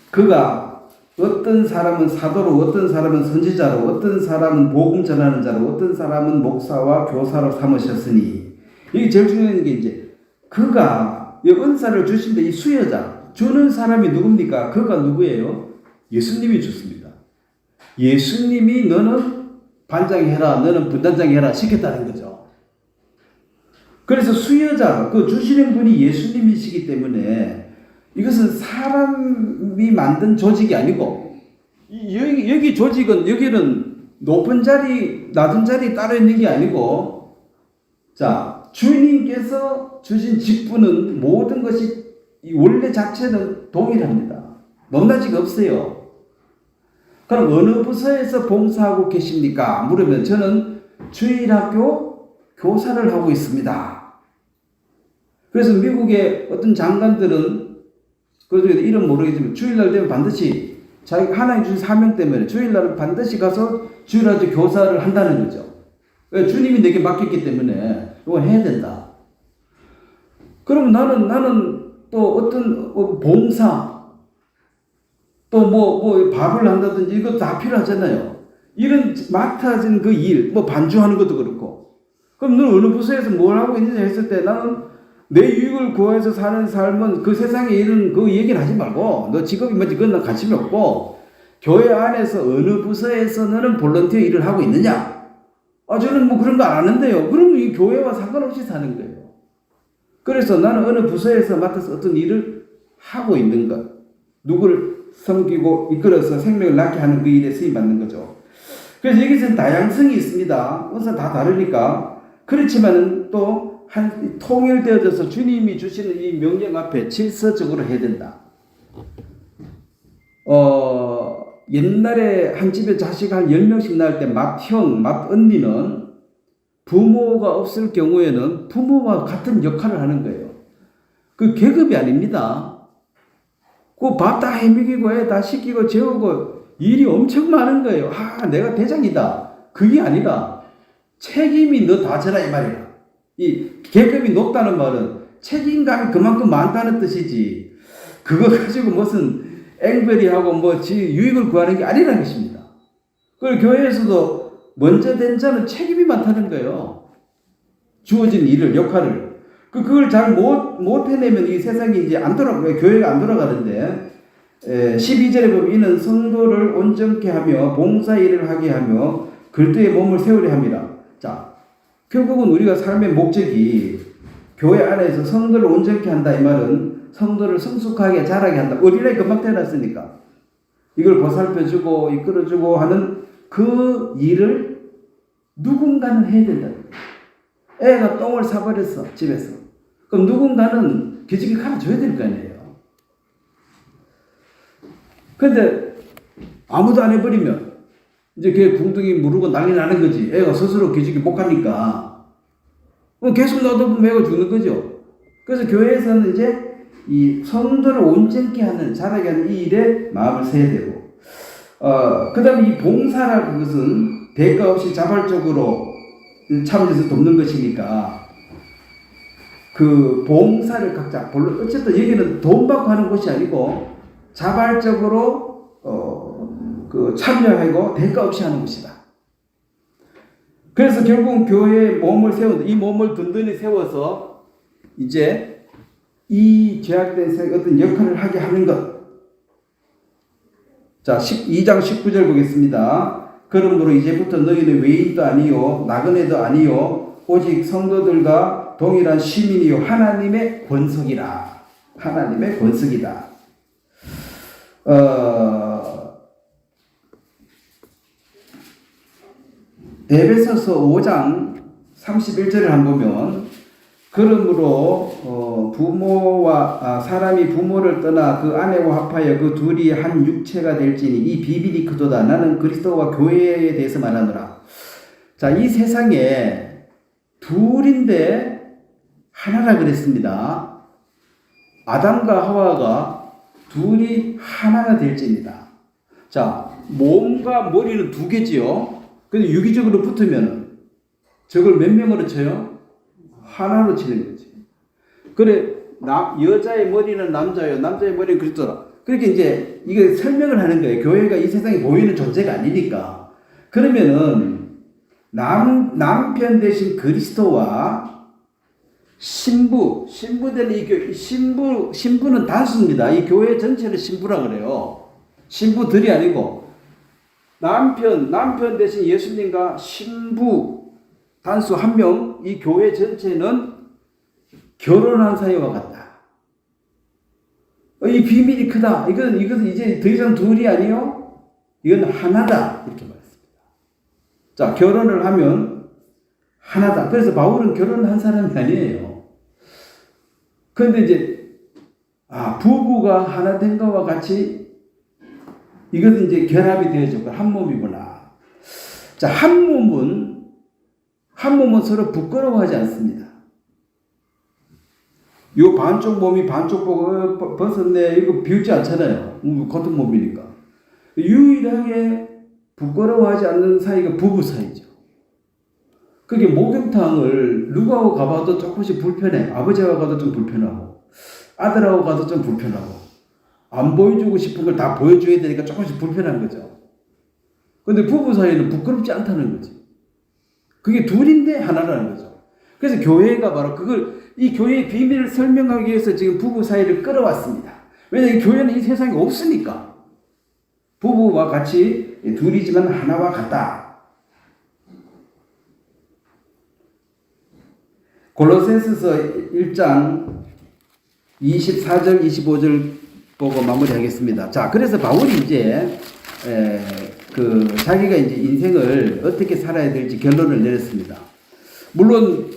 그가 어떤 사람은 사도로, 어떤 사람은 선지자로, 어떤 사람은 복음 전하는 자로, 어떤 사람은 목사와 교사로 삼으셨으니, 이게 제일 중요한 게 이제 그가 이 은사를 주신데 이 수여자 주는 사람이 누굽니까? 그가 누구예요? 예수님이 주습니다. 예수님이 너는 반장해라, 너는 분단장해라 시켰다는 거죠. 그래서 수여자, 그 주시는 분이 예수님이시기 때문에 이것은 사람이 만든 조직이 아니고 여기 조직은 여기는 높은 자리, 낮은 자리 따로 있는 게 아니고 자, 주님께서 주신 직분은 모든 것이 원래 자체는 동일합니다. 높낮이가 없어요. 그럼 어느 부서에서 봉사하고 계십니까? 물으면 저는 주일학교 교사를 하고 있습니다. 그래서 미국의 어떤 장관들은 그래도 이름 모르겠지만 주일날 되면 반드시 자기 하나님 주신 사명 때문에 주일날은 반드시 가서 주일날 교사를 한다는 거죠. 주님이 내게 맡겼기 때문에 이건 해야 된다. 그러면 나는 또 어떤 봉사 또 뭐 밥을 한다든지 이거 다 필요하잖아요. 이런 맡아진 그 일, 뭐 반주하는 것도 그렇고. 그럼 너는 어느 부서에서 뭘 하고 있느냐 했을 때 나는 내 유익을 구해서 사는 삶은 그 세상에 이런 그 얘기는 하지 말고 너 직업이 뭔지 그건 난 관심이 없고 교회 안에서 어느 부서에서 너는 볼런티어 일을 하고 있느냐? 저는 뭐 그런 거 안 하는데요. 그러면 이 교회와 상관없이 사는 거예요. 그래서 나는 어느 부서에서 맡아서 어떤 일을 하고 있는 것, 누구를 섬기고 이끌어서 생명을 낳게 하는 그 일에 쓰임받는 거죠. 그래서 여기서는 다양성이 있습니다. 우선 다 다르니까. 그렇지만은 또 한 통일되어져서 주님이 주시는 이 명령 앞에 질서적으로 해야 된다. 옛날에 한 집에 자식 한 10명씩 낳을 때 맏형, 맏언니는 부모가 없을 경우에는 부모와 같은 역할을 하는 거예요. 그 계급이 아닙니다. 그 밥 다 해먹이고 애 다 시키고 재우고 일이 엄청 많은 거예요. 내가 대장이다. 그게 아니라 책임이 너 다 져라 이 말이야. 이 계급이 높다는 말은 책임감이 그만큼 많다는 뜻이지. 그거 가지고 무슨 앵벌이하고 뭐 지 유익을 구하는 게 아니라는 것입니다. 그걸 교회에서도 먼저 된 자는 책임이 많다는 거예요. 주어진 일을, 역할을. 그걸 잘 못 해내면 이 세상이 이제 안 돌아가요. 교회가 안 돌아가는데, 12절에 보면 이는 성도를 온전케 하며 봉사 일을 하게 하며 글도의 몸을 세우려 함이라. 자, 결국은 우리가 삶의 목적이 교회 안에서 성도를 온전케 한다. 이 말은 성도를 성숙하게 자라게 한다. 어린아이 금방 태어났으니까. 이걸 보살펴주고 이끌어주고 하는 그 일을 누군가는 해야 된다. 애가 똥을 싸버렸어, 집에서. 그럼 누군가는 기저귀 갈아줘야 될 거 아니에요. 근데 아무도 안 해버리면 이제 걔 궁둥이 무르고 난리 나는 거지. 애가 스스로 기저귀 못 가니까. 계속 놔두면 매고 죽는 거죠. 그래서 교회에서는 이제 이 성도를 온전케 하는, 자라게 하는 이 일에 마음을 써야 되고, 그 다음에 이 봉사라는 것은 대가 없이 자발적으로 참여해서 돕는 것이니까, 그 봉사를 각자, 어쨌든 여기는 돈 받고 하는 곳이 아니고, 자발적으로, 참여하고 대가 없이 하는 곳이다. 그래서 결국 교회의 몸을 세운다. 이 몸을 든든히 세워서, 이제 이 죄악된 세상에 어떤 역할을 하게 하는 것. 자, 2장 19절 보겠습니다. 그러므로 이제부터 너희는 외인도 아니요 나그네도 아니요 오직 성도들과 동일한 시민이요 하나님의 권속이라. 하나님의 권속이다. 에베소서 5장 31절을 한번 보면 그러므로 사람이 부모를 떠나 그 아내와 합하여 그 둘이 한 육체가 될지니 이 비밀이 크도다. 나는 그리스도와 교회에 대해서 말하노라. 자, 이 세상에 둘인데 하나라 그랬습니다. 아담과 하와가 둘이 하나가 될지니다. 자, 몸과 머리는 두 개지요. 근데 유기적으로 붙으면 저걸 몇 명으로 쳐요? 하나로 치는 거지. 그래, 여자의 머리는 남자요, 남자의 머리는 그리스도라. 그렇게 이제 이게 설명을 하는 거예요. 교회가 이 세상에 보이는 존재가 아니니까. 그러면은 남편 대신 그리스도와 신부되는 신부는 단수입니다. 이 교회 전체를 신부라 그래요. 신부들이 아니고 남편 대신 예수님과 신부 단수 한 명, 이 교회 전체는 결혼한 사이와 같다. 이 비밀이 크다. 이것은 이제 더 이상 둘이 아니요. 이건 하나다. 이렇게 말했습니다. 자, 결혼을 하면 하나다. 그래서 바울은 결혼한 사람이 아니에요. 그런데 이제, 부부가 하나 된 것과 같이 이것은 이제 결합이 되어졌고 한 몸이구나. 자, 한 몸은 서로 부끄러워하지 않습니다. 요 반쪽 몸이 반쪽 벗었네. 이거 비웃지 않잖아요. 같은 몸이니까. 유일하게 부끄러워하지 않는 사이가 부부 사이죠. 그게 목욕탕을 누구하고 가봐도 조금씩 불편해. 아버지하고 가도 좀 불편하고, 아들하고 가도 좀 불편하고, 안 보여주고 싶은 걸 다 보여줘야 되니까 조금씩 불편한 거죠. 근데 부부 사이는 부끄럽지 않다는 거지. 그게 둘인데 하나라는 거죠. 그래서 교회가 바로 이 교회의 비밀을 설명하기 위해서 지금 부부 사이를 끌어왔습니다. 왜냐하면 교회는 이 세상에 없으니까. 부부와 같이 둘이지만 하나와 같다. 골로새서서 1장 24절 25절 보고 마무리하겠습니다. 자, 그래서 바울이 이제 자기가 이제 인생을 어떻게 살아야 될지 결론을 내렸습니다. 물론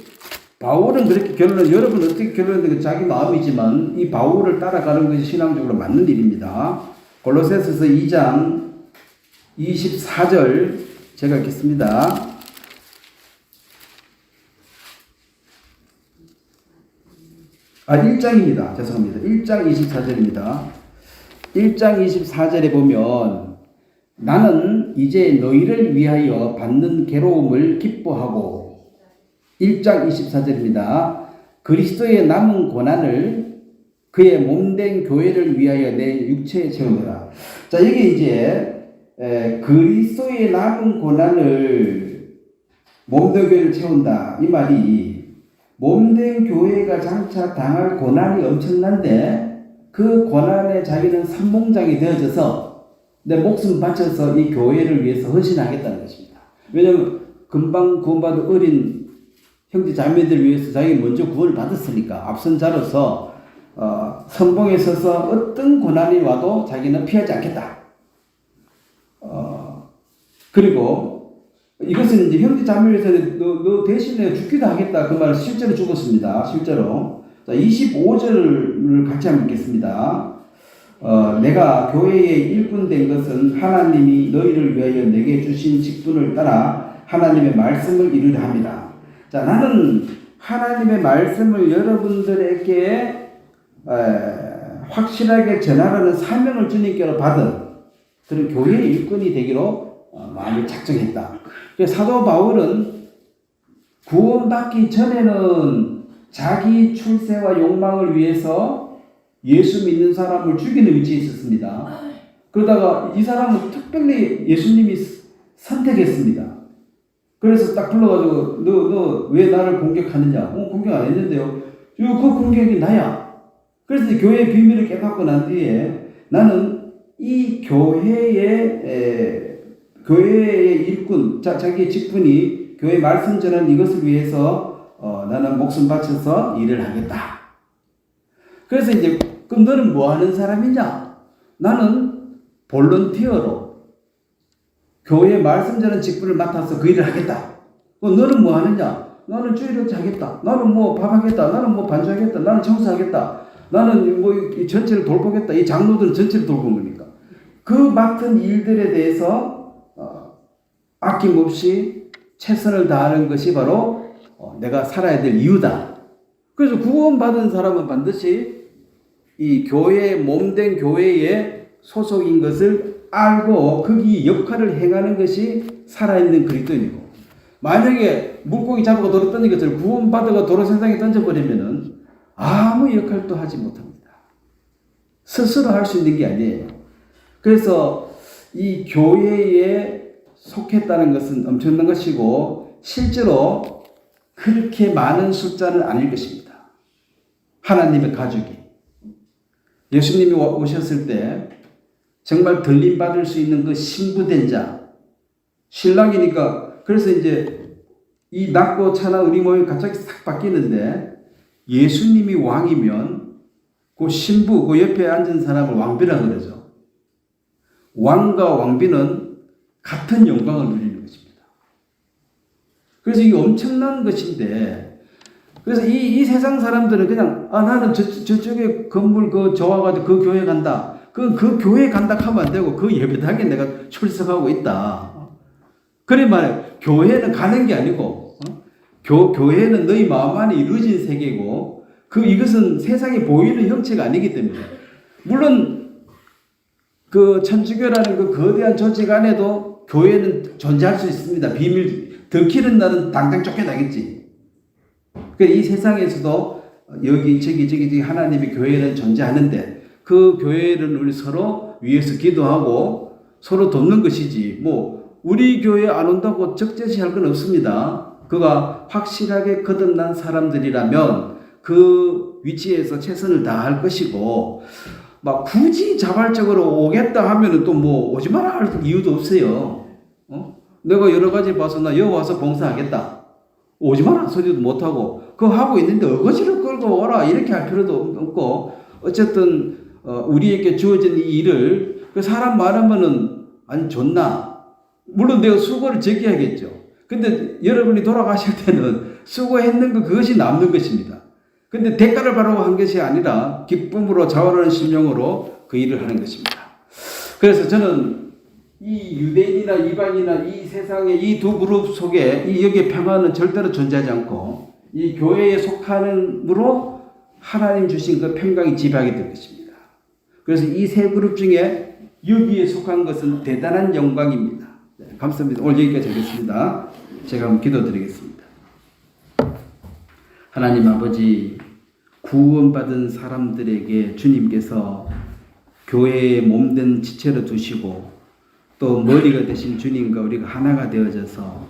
바울은 그렇게 여러분 어떻게 결론을 자기 마음이지만 이 바울을 따라가는 것이 신앙적으로 맞는 일입니다. 골로새서서 2장 24절 제가 읽겠습니다. 1장입니다. 죄송합니다. 1장 24절입니다. 1장 24절에 보면 나는 이제 너희를 위하여 받는 괴로움을 기뻐하고 1장 24절입니다. 그리스도의 남은 고난을 그의 몸된 교회를 위하여 내 육체에 채우노라. 자, 이게 이제 그리스도의 남은 고난을 몸된 교회를 채운다. 이 말이 몸된 교회가 장차 당할 고난이 엄청난데 그 고난에 자기는 선봉장이 되어져서 내 목숨 바쳐서 이 교회를 위해서 헌신하겠다는 것입니다. 왜냐하면 금방 구원받은 어린 형제 자매들 위해서 자기가 먼저 구원을 받았으니까 앞선 자로서 선봉에 서서 어떤 고난이 와도 자기는 피하지 않겠다. 그리고 이것은 이제 형제 자매에서 너 대신에 죽기도 하겠다. 그 말을 실제로 죽었습니다. 실제로. 자, 25절을 같이 한번 읽겠습니다. 내가 교회의 일꾼 된 것은 하나님이 너희를 위하여 내게 주신 직분을 따라 하나님의 말씀을 이루려 합니다. 자, 나는 하나님의 말씀을 여러분들에게 확실하게 전하라는 사명을 주님께로 받은 그런 교회의 일꾼이 되기로 마음을 작정했다. 사도 바울은 구원받기 전에는 자기 출세와 욕망을 위해서 예수 믿는 사람을 죽이는 위치에 있었습니다. 그러다가 이 사람은 특별히 예수님이 선택했습니다. 그래서 딱 불러가지고 너 왜 나를 공격하느냐? 공격 안 했는데요. 그 공격이 나야. 그래서 교회의 비밀을 깨닫고 난 뒤에 나는 이 교회의 일꾼, 자기의 직분이 교회 말씀 전하는 이것을 위해서 나는 목숨 바쳐서 일을 하겠다. 그래서 이제 그럼 너는 뭐 하는 사람이냐? 나는 볼런티어로 교회 말씀 전하는 직분을 맡아서 그 일을 하겠다. 너는 뭐 하느냐? 나는 주일을 하겠다. 나는 뭐 밥하겠다. 나는 뭐 반주하겠다. 나는 청소하겠다. 나는 뭐 이 전체를 돌보겠다. 이 장로들은 전체를 돌보는 거니까. 그 맡은 일들에 대해서 아낌없이 최선을 다하는 것이 바로 내가 살아야 될 이유다. 그래서 구원받은 사람은 반드시 이 교회, 몸된 교회에 소속인 것을 알고 거기 역할을 행하는 것이 살아있는 그리스도인이고, 만약에 물고기 잡아가 도로 던진 것을 구원받아가 도로 세상에 던져버리면은 아무 역할도 하지 못합니다. 스스로 할 수 있는 게 아니에요. 그래서 이 교회에 속했다는 것은 엄청난 것이고 실제로 그렇게 많은 숫자는 아닐 것입니다. 하나님의 가족이. 예수님이 오셨을 때 정말 들림받을 수 있는 그 신부된 자, 신랑이니까. 그래서 이제 이 낮고 차나 우리 몸이 갑자기 싹 바뀌는데 예수님이 왕이면 그 신부, 그 옆에 앉은 사람을 왕비라 그러죠. 왕과 왕비는 같은 영광을 누리는 것입니다. 그래서 이게 엄청난 것인데, 그래서 이 세상 사람들은 그냥 나는 저쪽에 건물 좋아가지고 그 교회 간다. 그 교회 간다 하면 안 되고 그 예배당에 내가 출석하고 있다. 그래 말해. 교회는 가는 게 아니고 교회는 너희 마음 안에 이루어진 세계고 이것은 세상에 보이는 형체가 아니기 때문에. 물론 그 천주교라는 그 거대한 조직 안에도 교회는 존재할 수 있습니다. 비밀 들키는 날은 당장 쫓겨나겠지. 이 세상에서도 여기 저기 하나님의 교회는 존재하는데 그 교회는 우리 서로 위에서 기도하고 서로 돕는 것이지 뭐 우리 교회 안 온다고 적재시할 건 없습니다. 그가 확실하게 거듭난 사람들이라면 그 위치에서 최선을 다할 것이고 막 굳이 자발적으로 오겠다 하면은 또 뭐 오지 마라 할 이유도 없어요. 내가 여러 가지 봐서 나 여기 와서 봉사하겠다. 오지 마라 소리도 못하고 그거 하고 있는데 어거지를 끌고 오라 이렇게 할 필요도 없고 어쨌든 우리에게 주어진 이 일을 그 사람 많으면은 아니 좋나 물론 내가 수고를 제기하겠죠. 근데 여러분이 돌아가실 때는 수고했는 거 그것이 남는 것입니다. 근데 대가를 바라고 한 것이 아니라 기쁨으로 자원하는 심령으로 그 일을 하는 것입니다. 그래서 저는 이 유대인이나 이방이나 이 세상의 이 두 그룹 속에 여기에 평화는 절대로 존재하지 않고 이 교회에 속하는으로 하나님 주신 그 평강이 지배하게 될 것입니다. 그래서 이 세 그룹 중에 여기에 속한 것은 대단한 영광입니다. 네, 감사합니다. 오늘 여기까지 하겠습니다. 제가 한번 기도드리겠습니다. 하나님 아버지, 구원받은 사람들에게 주님께서 교회의 몸된 지체로 두시고 또 머리가 되신 주님과 우리가 하나가 되어져서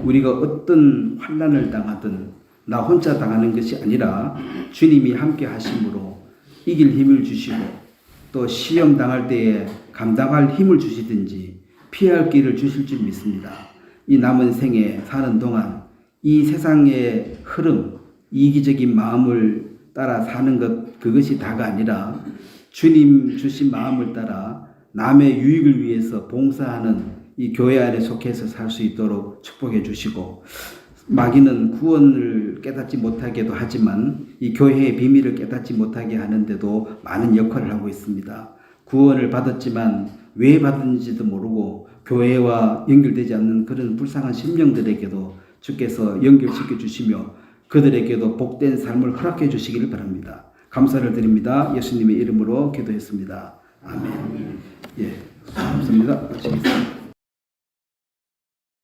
우리가 어떤 환난을 당하든 나 혼자 당하는 것이 아니라 주님이 함께 하심으로 이길 힘을 주시고 또 시험 당할 때에 감당할 힘을 주시든지 피할 길을 주실 줄 믿습니다. 이 남은 생에 사는 동안 이 세상의 흐름, 이기적인 마음을 따라 사는 것 그것이 다가 아니라 주님 주신 마음을 따라 남의 유익을 위해서 봉사하는 이 교회 안에 속해서 살 수 있도록 축복해 주시고 마귀는 구원을 깨닫지 못하게도 하지만 이 교회의 비밀을 깨닫지 못하게 하는데도 많은 역할을 하고 있습니다. 구원을 받았지만 왜 받은지도 모르고 교회와 연결되지 않는 그런 불쌍한 심령들에게도 주께서 연결시켜 주시며 그들에게도 복된 삶을 허락해 주시기를 바랍니다. 감사를 드립니다. 예수님의 이름으로 기도했습니다. 아멘. 예, 감사합니다. 마치겠습니다.